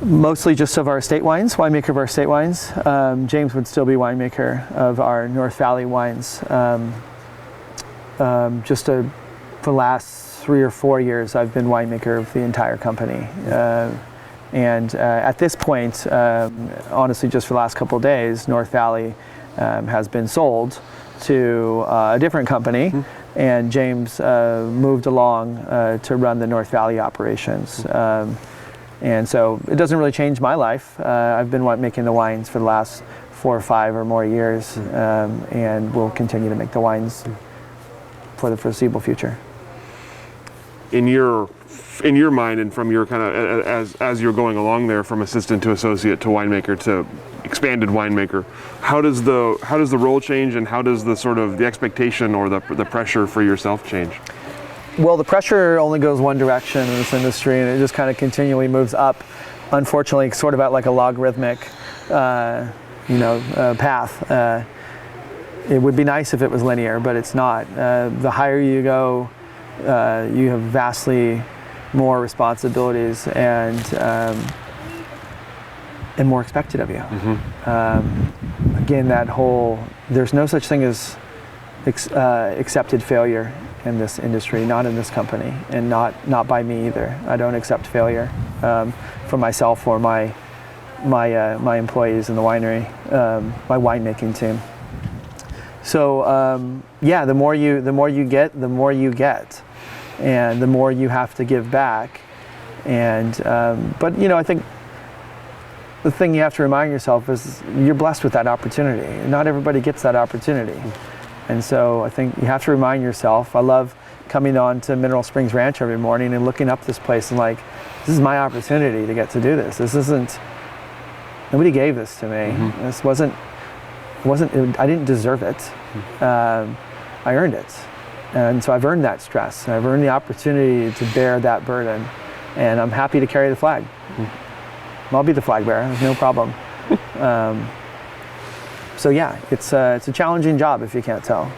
Mostly just of our estate wines, winemaker of our estate wines. James would still be winemaker of our North Valley wines. For the last 3 or 4 years, I've been winemaker of the entire company. And at this point, honestly, just for the last couple of days, North Valley has been sold to a different company, and James moved along to run the North Valley operations. And so it doesn't really change my life. I've been making the wines for the last 4 or 5 or more years, and we'll continue to make the wines for the foreseeable future. In your mind, and from your kind of as you're going along there, from assistant to associate to winemaker to expanded winemaker, how does the role change, and how does the sort of the expectation or the pressure for yourself change? Well, the pressure only goes one direction in this industry, and it just kind of continually moves up. Unfortunately, sort of at like a logarithmic, path. It would be nice if it was linear, but it's not. The higher you go, you have vastly more responsibilities and more expected of you. Again, there's no such thing as accepted failure in this industry, not in this company, and not by me either. I don't accept failure for myself or my employees in the winery, my winemaking team. So the more you get, the more you get, and the more you have to give back. And but I think the thing you have to remind yourself is you're blessed with that opportunity. Not everybody gets that opportunity. And so I think you have to remind yourself. I love coming on to Mineral Springs Ranch every morning and looking up this place and like, this is my opportunity to get to do this. Nobody gave this to me. This wasn't, I didn't deserve it. I earned it. And so I've earned that stress. I've earned the opportunity to bear that burden. And I'm happy to carry the flag. I'll be the flag bearer, there's no problem. So yeah, it's a challenging job if you can't tell.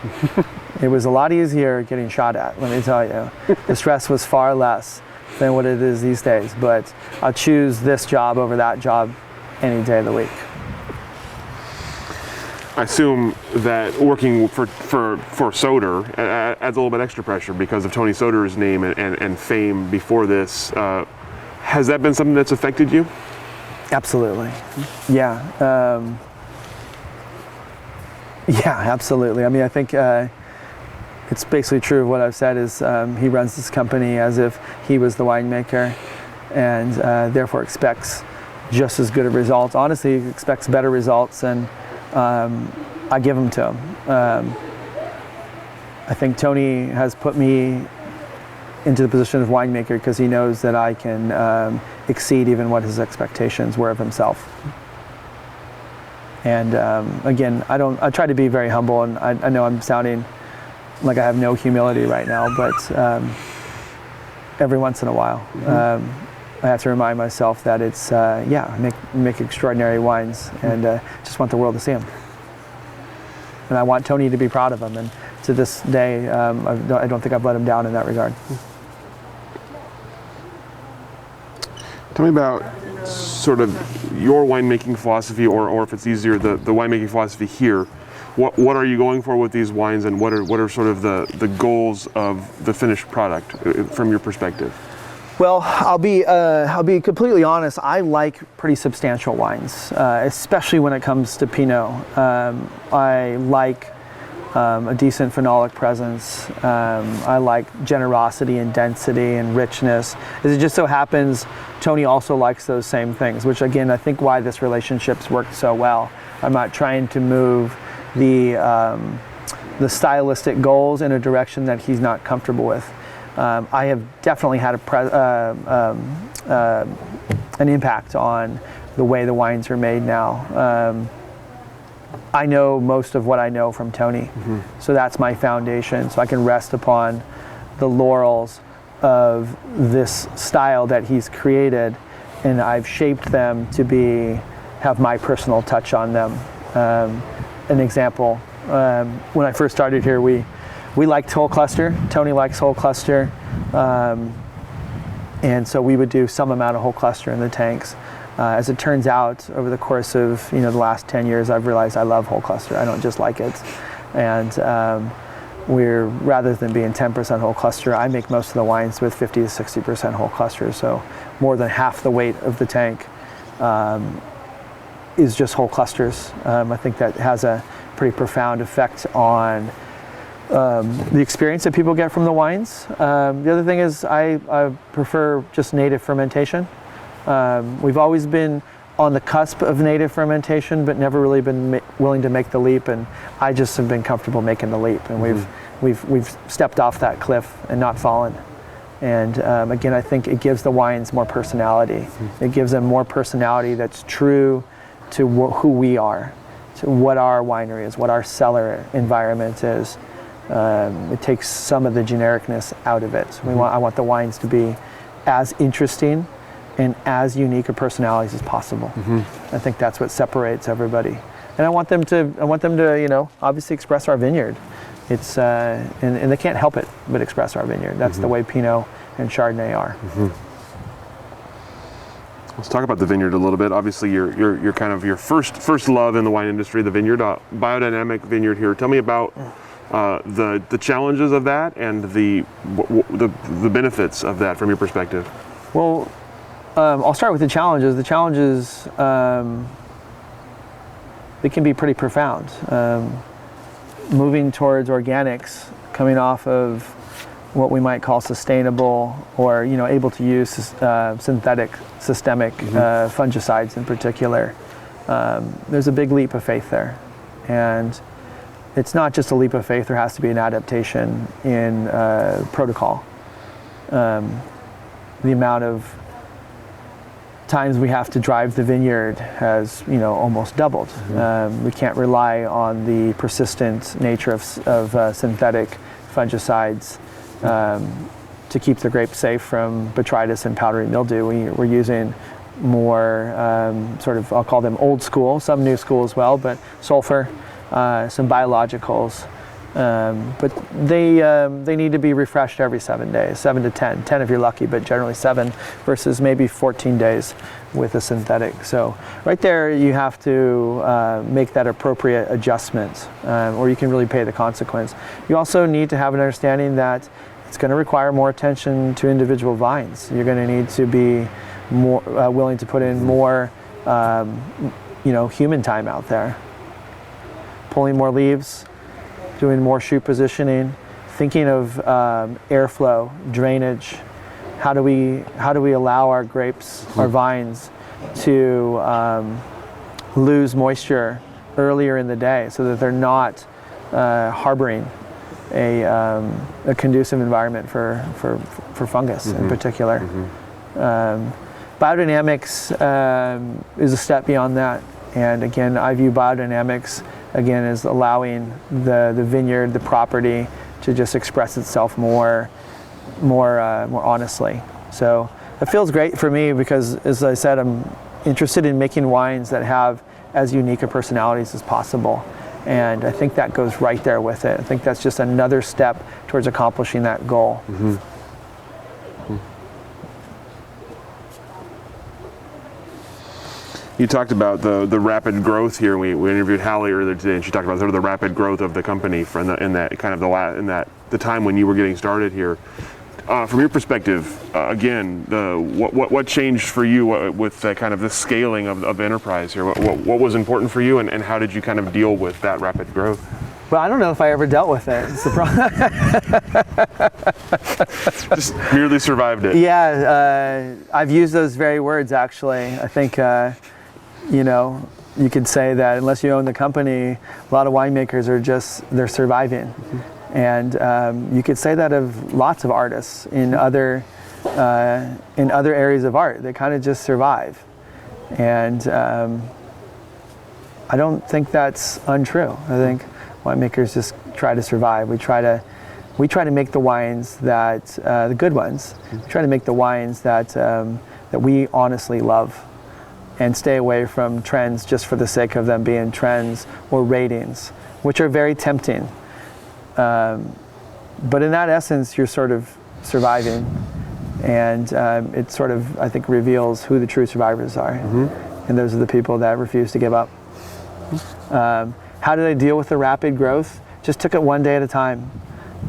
It was a lot easier getting shot at, let me tell you. The stress was far less than what it is these days, but I'll choose this job over that job any day of the week. I assume that working for Soter adds a little bit extra pressure because of Tony Soter's name and fame before this. Has that been something that's affected you? Absolutely. Yeah. Yeah, absolutely. I mean, I think it's basically true of what I've said is he runs this company as if he was the winemaker, and therefore expects just as good a result. Honestly, he expects better results, and I give them to him. I think Tony has put me into the position of winemaker because he knows that I can exceed even what his expectations were of himself. And again, I try to be very humble, and I know I'm sounding like I have no humility right now, but every once in a while, I have to remind myself that it's, I make extraordinary wines, and just want the world to see them. And I want Tony to be proud of them, and to this day, I don't think I've let him down in that regard. Tell me about sort of your winemaking philosophy, or if it's easier, the winemaking philosophy here. What are you going for with these wines, and what are sort of the goals of the finished product from your perspective? Well, I'll be completely honest. I like pretty substantial wines, especially when it comes to Pinot. I like a decent phenolic presence. I like generosity and density and richness. As it just so happens, Tony also likes those same things, which again, I think why this relationship's worked so well. I'm not trying to move the stylistic goals in a direction that he's not comfortable with. I have definitely had an impact on the way the wines are made now. I know most of what I know from Tony, so that's my foundation. So I can rest upon the laurels of this style that he's created, and I've shaped them to have my personal touch on them. An example, when I first started here, we liked whole cluster. Tony likes whole cluster, and so we would do some amount of whole cluster in the tanks. As it turns out, over the course of the last 10 years, I've realized I love whole cluster. I don't just like it, and rather than being 10% whole cluster, I make most of the wines with 50 to 60% whole cluster. So more than half the weight of the tank is just whole clusters. I think that has a pretty profound effect on the experience that people get from the wines. The other thing is I prefer just native fermentation. We've always been on the cusp of native fermentation, but never really been willing to make the leap, and I just have been comfortable making the leap, and we've stepped off that cliff and not fallen. And again, I think it gives the wines more personality. It gives them more personality that's true to who we are, to what our winery is, what our cellar environment is. It takes some of the genericness out of it. So I want the wines to be as interesting and as unique a personalities as possible. I think that's what separates everybody. And I want them to, obviously express our vineyard. It's and they can't help it but express our vineyard. That's the way Pinot and Chardonnay are. Let's talk about the vineyard a little bit. Obviously, you're kind of your first love in the wine industry, the vineyard, biodynamic vineyard here. Tell me about the challenges of that and the benefits of that from your perspective. Well, I'll start with the challenges. The challenges, they can be pretty profound. Moving towards organics, coming off of what we might call sustainable, or able to use synthetic, systemic fungicides in particular. There's a big leap of faith there, and it's not just a leap of faith. There has to be an adaptation in protocol. The amount of times we have to drive the vineyard has almost doubled. We can't rely on the persistent nature of synthetic fungicides to keep the grapes safe from botrytis and powdery mildew. We're using more I'll call them old school, some new school as well, but sulfur, some biologicals. But they need to be refreshed every 7 days, 7 to 10 if you're lucky, but generally 7 versus maybe 14 days with a synthetic. So right there you have to make that appropriate adjustment, or you can really pay the consequence. You also need to have an understanding that it's going to require more attention to individual vines. You're going to need to be more willing to put in more human time out there, pulling more leaves, doing more shoot positioning, thinking of airflow, drainage. How do we allow our grapes, our vines, to lose moisture earlier in the day so that they're not harboring a conducive environment for fungus in particular. Biodynamics is a step beyond that, and again, I view biodynamics again as allowing the vineyard, the property, to just express itself more honestly. So it feels great for me because, as I said, I'm interested in making wines that have as unique a personalities as possible. And I think that goes right there with it. I think that's just another step towards accomplishing that goal. You talked about the rapid growth here. We interviewed Hallie earlier today, and she talked about sort of the rapid growth of the company in the time when you were getting started here. From your perspective, again, what changed for you with kind of the scaling of enterprise here? What was important for you, and how did you kind of deal with that rapid growth? Well, I don't know if I ever dealt with it. It's the problem. Just merely survived it. Yeah, I've used those very words actually. I think you could say that unless you own the company, a lot of winemakers they're surviving. And you could say that of lots of artists in other areas of art. They kind of just survive, and I don't think that's untrue. I think winemakers just try to survive. We try to make the wines that the good ones. We try to make the wines that we honestly love, and stay away from trends just for the sake of them being trends or ratings, which are very tempting. But in that essence, you're sort of surviving, and it sort of, I think, reveals who the true survivors are, and those are the people that refuse to give up. How did I deal with the rapid growth? Just took it one day at a time,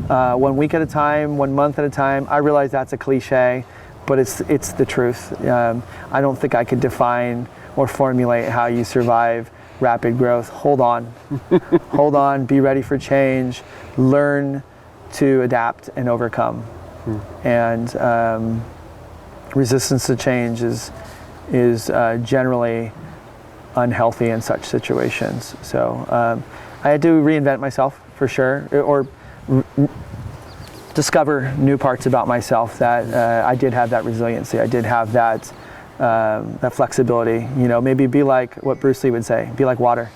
1 week at a time, 1 month at a time. I realize that's a cliche, but it's the truth. I don't think I could define or formulate how you survive rapid growth. Hold on, hold on, be ready for change, learn to adapt and overcome. And resistance to change is generally unhealthy in such situations. So I had to reinvent myself for sure, or discover new parts about myself that I did have that resiliency. I did have that flexibility. Maybe be like what Bruce Lee would say, be like water.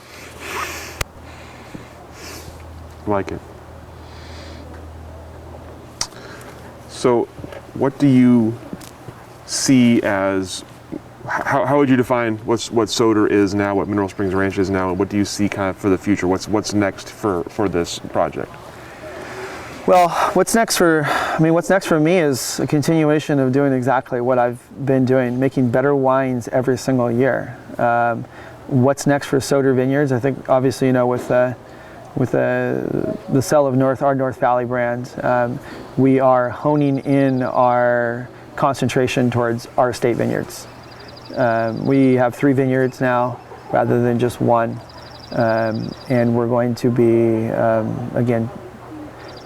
Like it. So what do you see as, how would you define what Soter is now, what Mineral Springs Ranch is now, and what do you see kind of for the future? What's next for this project? Well, what's next for me is a continuation of doing exactly what I've been doing, making better wines every single year. What's next for Soter Vineyards? I think obviously, with the sale of our North Valley brand, we are honing in our concentration towards our estate vineyards. We have 3 vineyards now rather than just one, and we're going to be again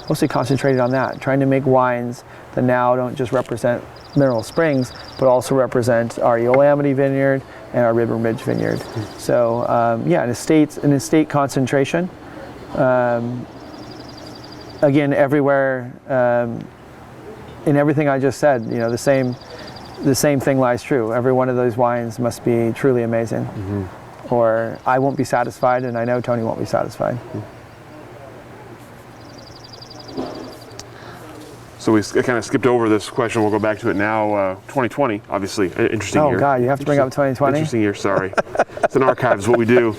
mostly concentrated on that, trying to make wines that now don't just represent Mineral Springs, but also represent our Eola Amity vineyard and our Ribbon Ridge vineyard. So an estate concentration. Again, everywhere, in everything I just said, the same thing lies true. Every one of those wines must be truly amazing, or I won't be satisfied, and I know Tony won't be satisfied. So we kind of skipped over this question. We'll go back to it now. 2020, obviously, interesting year. Oh God, you have to bring up 2020? Interesting year, sorry. It's in archives, what we do.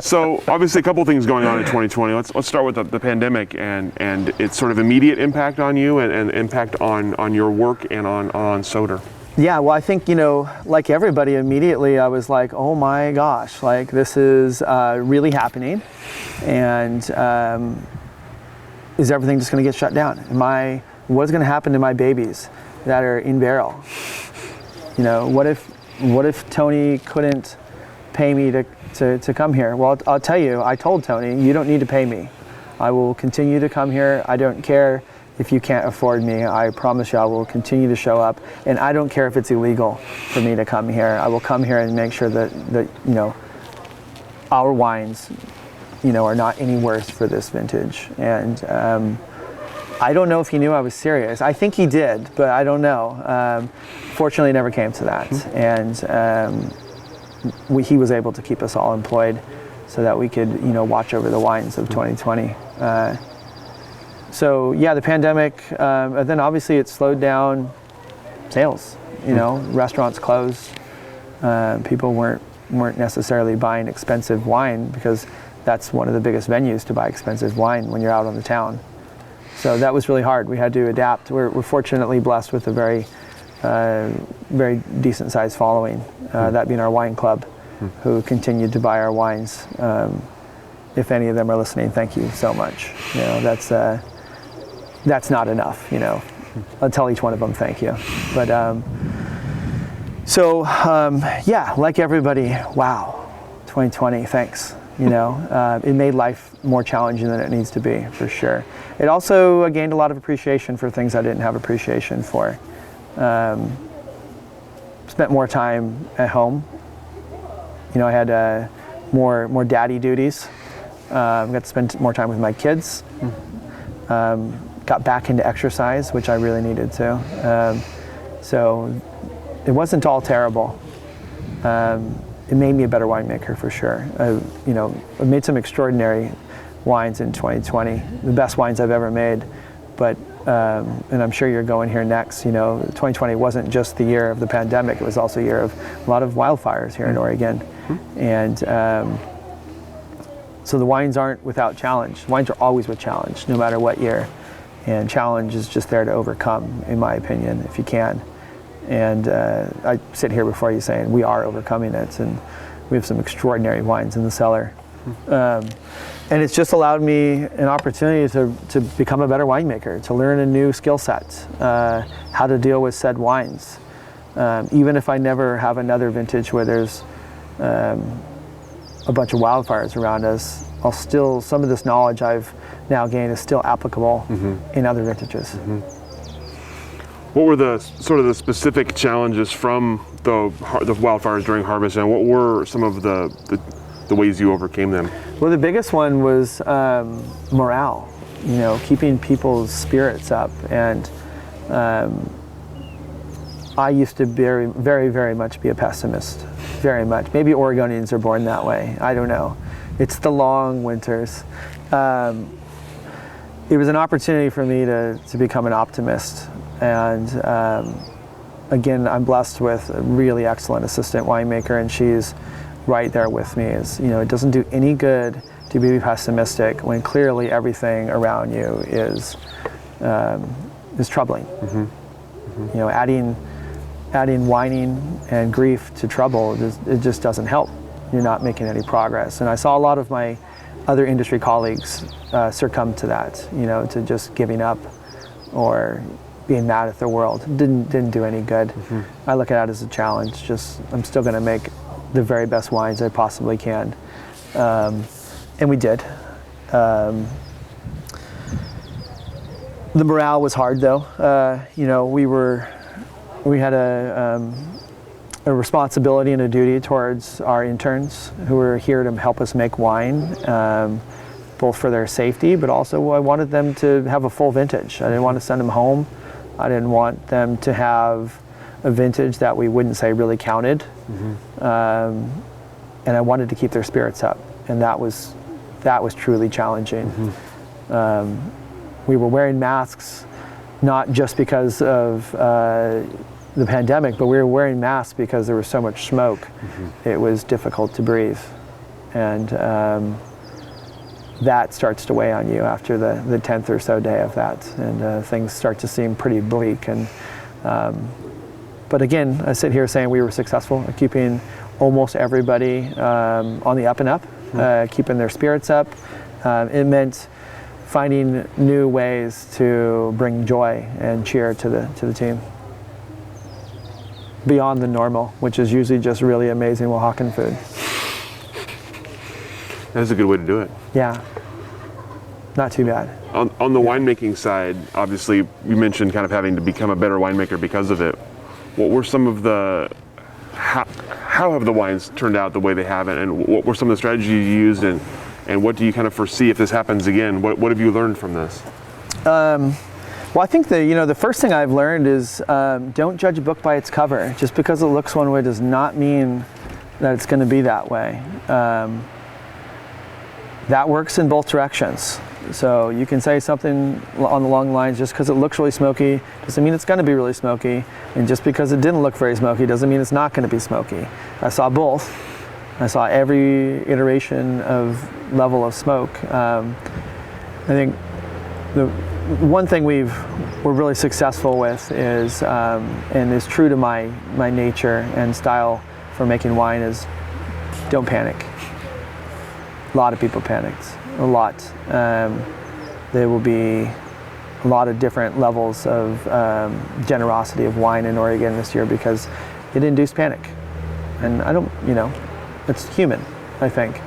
So obviously a couple things going on in 2020. Let's start with the pandemic and its sort of immediate impact on you and impact on your work and on Soter. Yeah, well, I think, like everybody, immediately I was like, oh my gosh, like this is really happening, and is everything just going to get shut down? What's going to happen to my babies that are in barrel? What if Tony couldn't pay me to come here? Well, I'll tell you, I told Tony, you don't need to pay me. I will continue to come here. I don't care if you can't afford me. I promise you I will continue to show up, and I don't care if it's illegal for me to come here. I will come here and make sure that our wines are not any worse for this vintage. And I don't know if he knew I was serious. I think he did, but I don't know. Fortunately, it never came to that. And he was able to keep us all employed so that we could, watch over the wines of 2020. So yeah, the pandemic, and then obviously it slowed down sales. Restaurants closed. People weren't necessarily buying expensive wine because that's one of the biggest venues to buy expensive wine when you're out on the town. So that was really hard. We had to adapt. We're fortunately blessed with a very decent sized following, that being our wine club, who continued to buy our wines. If any of them are listening, thank you so much. That's not enough. I'll tell each one of them thank you. But like everybody, wow, 2020, thanks. It made life more challenging than it needs to be, for sure. It also gained a lot of appreciation for things I didn't have appreciation for. Spent more time at home. I had more daddy duties. Got to spend more time with my kids. Got back into exercise, which I really needed to. So it wasn't all terrible. It made me a better winemaker, for sure. I made some extraordinary wines in 2020, the best wines I've ever made. But and I'm sure you're going here next. 2020 wasn't just the year of the pandemic; it was also a year of a lot of wildfires here in Oregon, and so the wines aren't without challenge. Wines are always with challenge, no matter what year, and challenge is just there to overcome, in my opinion, if you can. And I sit here before you saying we are overcoming it, and we have some extraordinary wines in the cellar. And it's just allowed me an opportunity to become a better winemaker, to learn a new skill set, how to deal with said wines. Even if I never have another vintage where there's a bunch of wildfires around us, some of this knowledge I've now gained is still applicable in other vintages. What were the sort of the specific challenges from the wildfires during harvest, and what were some of the ways you overcame them? Well, the biggest one was morale, keeping people's spirits up. And I used to very, very, very much be a pessimist, very much. Maybe Oregonians are born that way, I don't know. It's the long winters. It was an opportunity for me to become an optimist. And again, I'm blessed with a really excellent assistant winemaker, and she's right there with me. It doesn't do any good to be pessimistic when clearly everything around you is troubling. Adding whining and grief to trouble, it just doesn't help. You're not making any progress. And I saw a lot of my other industry colleagues succumb to that, to just giving up or being mad at the world. Didn't do any good. I look at it as a challenge. I'm still going to make the very best wines I possibly can, and we did. The morale was hard, though. We had a responsibility and a duty towards our interns who were here to help us make wine, both for their safety, but also I wanted them to have a full vintage. I didn't want to send them home. I didn't want them to have a vintage that we wouldn't say really counted. And I wanted to keep their spirits up, and that was truly challenging. We were wearing masks, not just because of the pandemic, but we were wearing masks because there was so much smoke. It was difficult to breathe, and that starts to weigh on you after the 10th or so day of that, and things start to seem pretty bleak. And but again, I sit here saying we were successful at keeping almost everybody on the up and up, keeping their spirits up. It meant finding new ways to bring joy and cheer to the team beyond the normal, which is usually just really amazing Oaxacan food. That's a good way to do it. Yeah, not too bad. On the winemaking side, obviously, you mentioned kind of having to become a better winemaker because of it. What were some of how have the wines turned out the way they have, and what were some of the strategies you used, and what do you kind of foresee if this happens again? What have you learned from this? Well, I think the first thing I've learned is don't judge a book by its cover. Just because it looks one way does not mean that it's going to be that way. That works in both directions. So you can say something on the long lines, just because it looks really smoky doesn't mean it's going to be really smoky, and just because it didn't look very smoky doesn't mean it's not going to be smoky. I saw both. I saw every iteration of level of smoke. I think the one thing we're really successful with is, and is true to my nature and style for making wine, is don't panic. A lot of people panicked, a lot. There will be a lot of different levels of generosity of wine in Oregon this year because it induced panic. And I don't, it's human, I think.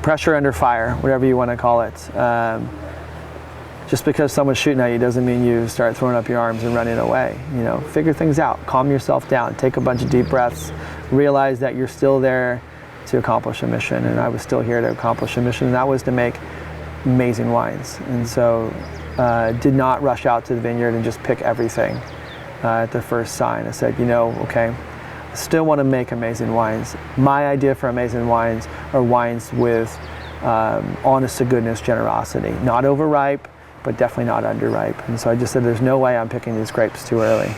Pressure under fire, whatever you want to call it. Just because someone's shooting at you doesn't mean you start throwing up your arms and running away. Figure things out, calm yourself down, take a bunch of deep breaths, realize that you're still there to accomplish a mission, and I was still here to accomplish a mission, and that was to make amazing wines. And so did not rush out to the vineyard and just pick everything at the first sign. I said, okay, I still want to make amazing wines. My idea for amazing wines are wines with honest to goodness generosity, not overripe, but definitely not underripe. And so I just said, there's no way I'm picking these grapes too early.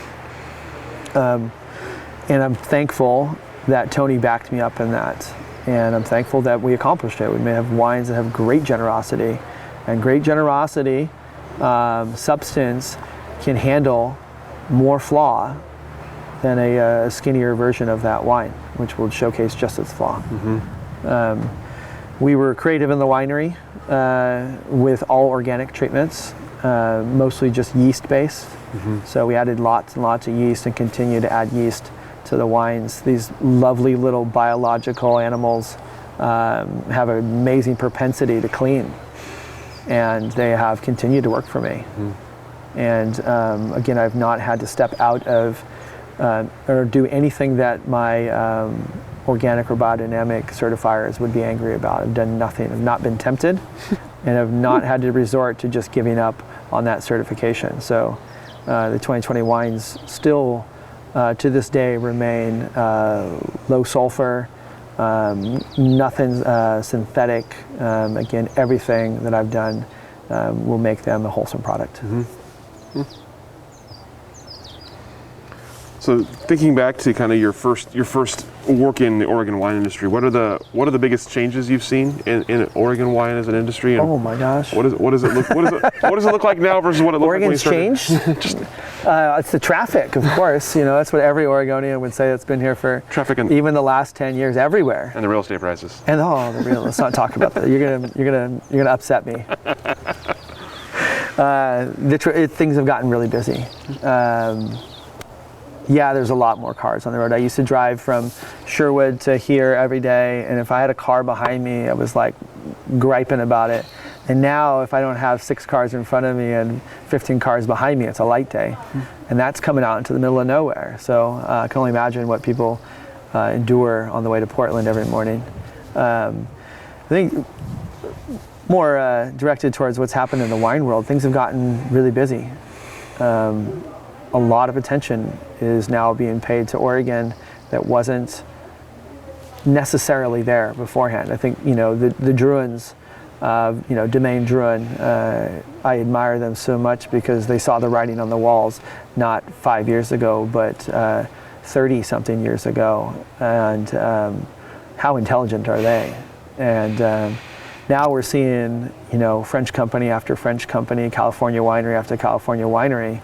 And I'm thankful that Tony backed me up in that. And I'm thankful that we accomplished it. We may have wines that have great generosity, and great generosity, substance can handle more flaw than a skinnier version of that wine, which will showcase just its flaw. We were creative in the winery with all organic treatments, mostly just yeast based. So we added lots and lots of yeast and continue to add yeast to the wines. These lovely little biological animals have an amazing propensity to clean, and they have continued to work for me. And again, I've not had to step out of or do anything that my organic or biodynamic certifiers would be angry about. I've done nothing. I've not been tempted, and I've not had to resort to just giving up on that certification. So the 2020 wines still to this day remain low sulfur, nothing synthetic. Again, everything that I've done will make them a wholesome product. So thinking back to kind of your first work in the Oregon wine industry, what are the biggest changes you've seen in Oregon wine as an industry? And oh my gosh! What does it look like now versus what it looked Oregon's like when you started? changed. It's the traffic, of course. That's what every Oregonian would say that's been here for traffic and even the last 10 years, everywhere. And the real estate prices. And let's not talk about that. You're gonna upset me. Things have gotten really busy. Yeah, there's a lot more cars on the road. I used to drive from Sherwood to here every day, and if I had a car behind me, I was like griping about it. And now if I don't have 6 cars in front of me and 15 cars behind me, it's a light day. And that's coming out into the middle of nowhere. So I can only imagine what people endure on the way to Portland every morning. I think more directed towards what's happened in the wine world, things have gotten really busy. A lot of attention is now being paid to Oregon that wasn't necessarily there beforehand. I think, the Druins, Domaine Druin, I admire them so much because they saw the writing on the walls, not 5 years ago, but 30 something years ago. And how intelligent are they? And now we're seeing, French company after French company, California winery after California winery,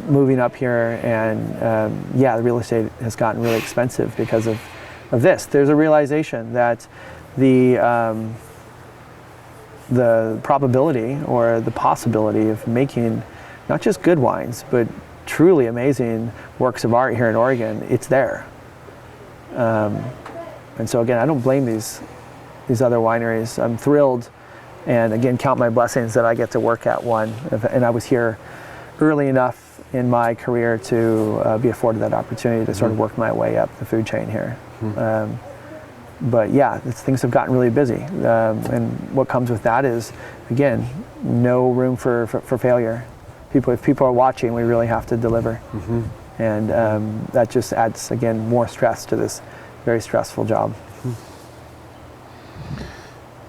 moving up here, and the real estate has gotten really expensive because of this. There's a realization that the probability or the possibility of making not just good wines, but truly amazing works of art here in Oregon, it's there. And so again, I don't blame these other wineries. I'm thrilled, and again, count my blessings that I get to work at one, and I was here early enough in my career to be afforded that opportunity to sort of work my way up the food chain here. but yeah, things have gotten really busy, and what comes with that is, again, no room for failure. If people are watching, we really have to deliver, and that just adds, again, more stress to this very stressful job.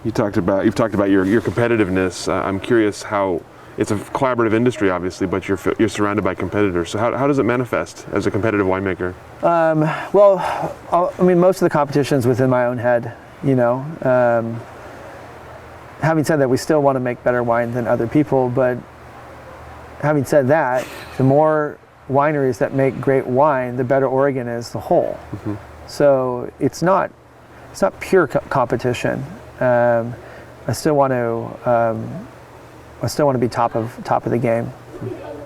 You've talked about your competitiveness. I'm curious how it's a collaborative industry, obviously, but you're surrounded by competitors. So how does it manifest as a competitive winemaker? Well, I mean, most of the competition's within my own head, you know. Having said that, we still want to make better wine than other people, but having said that, the more wineries that make great wine, the better Oregon is the whole. So it's not pure competition. I still want to be top of the game,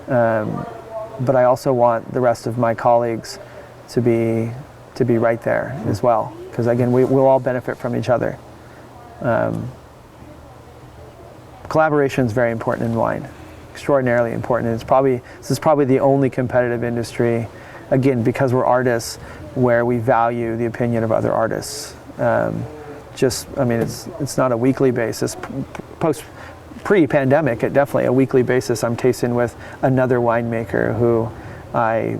but I also want the rest of my colleagues to be right there as well, because again, we'll all benefit from each other. Collaboration is very important in wine, extraordinarily important. This is probably the only competitive industry, again, because we're artists, where we value the opinion of other artists. I mean, it's not a weekly basis. Pre-pandemic, definitely a weekly basis. I'm tasting with another winemaker who I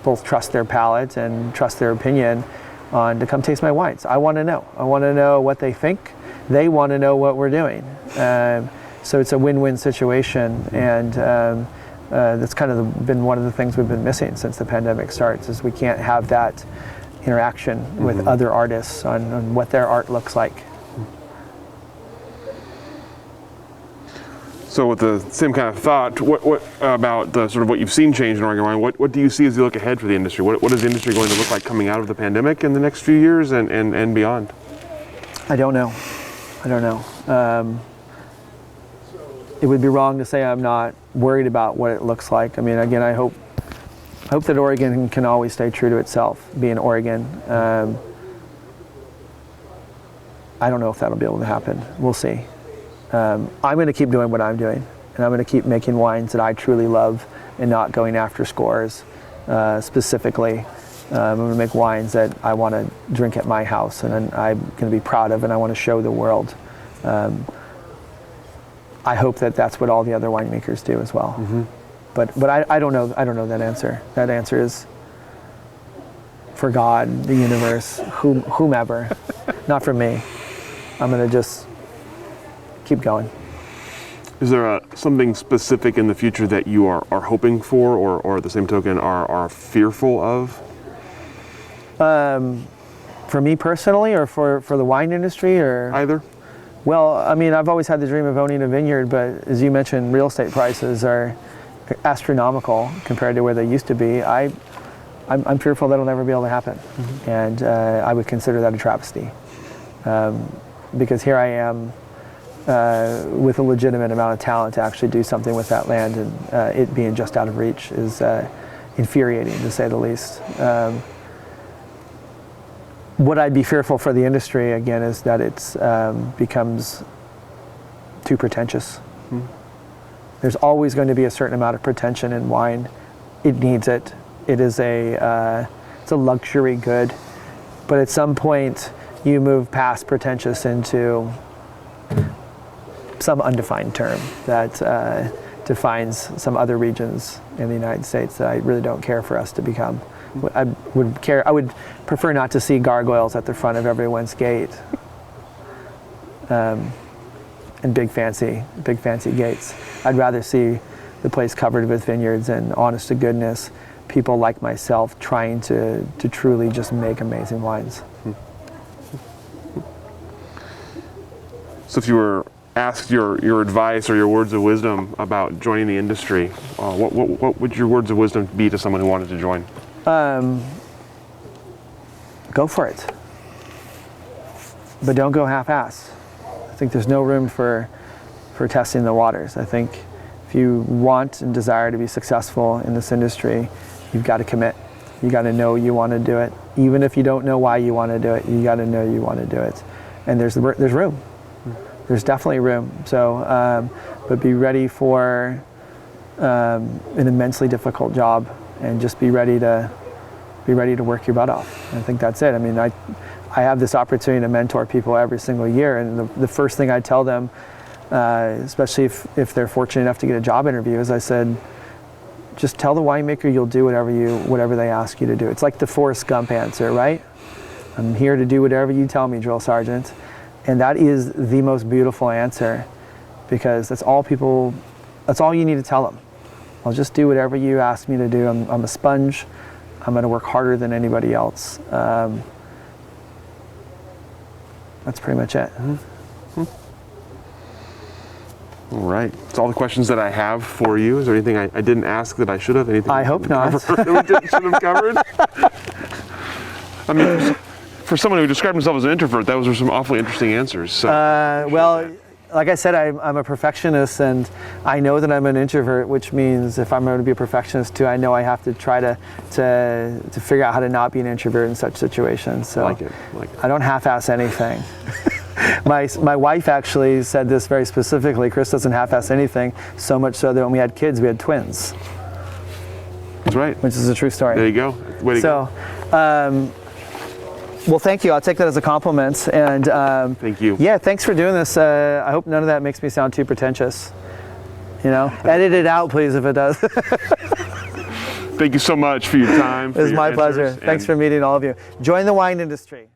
both trust their palate and trust their opinion to come taste my wines. I want to know. I want to know what they think. They want to know what we're doing. So it's a win-win situation, and that's kind of been one of the things we've been missing since the pandemic starts, is we can't have that interaction with other artists on what their art looks like. So with the same kind of thought, what about the sort of what you've seen change in Oregon wine? What do you see as you look ahead for the industry? What is the industry going to look like coming out of the pandemic in the next few years and beyond? I don't know. It would be wrong to say I'm not worried about what it looks like. I mean, again, I hope that Oregon can always stay true to itself, being Oregon. I don't know if that'll be able to happen. We'll see. I'm going to keep doing what I'm doing, and I'm going to keep making wines that I truly love and not going after scores. Specifically, I'm going to make wines that I want to drink at my house, and I'm going to be proud of, and I want to show the world. I hope that that's what all the other winemakers do as well. But I don't know that answer. That answer is for God, the universe, whomever, not for me. I'm going to just keep going. Is there something specific in the future that you are hoping for, or at the same token are fearful of? For me personally, or for the wine industry, or Either. Well, I mean, I've always had the dream of owning a vineyard, but as you mentioned, real estate prices are astronomical compared to where they used to be. I'm fearful that'll never be able to happen, and I would consider that a travesty, because here I am with a legitimate amount of talent to actually do something with that land, and it being just out of reach is infuriating, to say the least. What I'd be fearful for the industry, again, is that it becomes too pretentious. There's always going to be a certain amount of pretension in wine. It needs it. It's a luxury good. But at some point, you move past pretentious into some undefined term that defines some other regions in the United States that I really don't care for us to become. I would prefer not to see gargoyles at the front of everyone's gate, and big fancy gates. I'd rather see the place covered with vineyards and, honest to goodness, people like myself trying to truly just make amazing wines. So if you were asked your advice or your words of wisdom about joining the industry, what would your words of wisdom be to someone who wanted to join? Go for it, but don't go half-assed. I think there's no room for testing the waters. I think if you want and desire to be successful in this industry, you've got to commit. You got to know you want to do it. Even if you don't know why you want to do it, you got to know you want to do it. And there's room. There's definitely room. So, but be ready for an immensely difficult job, and just be ready to work your butt off. I think that's it. I mean, I have this opportunity to mentor people every single year, and the first thing I tell them, especially if they're fortunate enough to get a job interview, is I said, just tell the winemaker you'll do whatever they ask you to do. It's like the Forrest Gump answer, right? I'm here to do whatever you tell me, drill sergeant. And that is the most beautiful answer, because that's all you need to tell them. I'll just do whatever you ask me to do. I'm a sponge. I'm going to work harder than anybody else. That's pretty much it. All right. That's all the questions that I have for you. Is there anything I didn't ask that I should have? Anything I hope not. That we should have covered? I mean, for someone who described himself as an introvert, those were some awfully interesting answers. So well, like I said, I'm a perfectionist, and I know that I'm an introvert, which means if I'm going to be a perfectionist too, I know I have to try to figure out how to not be an introvert in such situations. So I like it. I don't half-ass anything. My wife actually said this very specifically. Chris doesn't half-ass anything, so much so that when we had kids, we had twins. That's right. Which is a true story. There you go. Way to go. Well, thank you. I'll take that as a compliment. And thank you. Yeah, thanks for doing this. I hope none of that makes me sound too pretentious. You know, edit it out, please, if it does. Thank you so much for your time. It was my pleasure. Thanks for meeting all of you. Join the wine industry.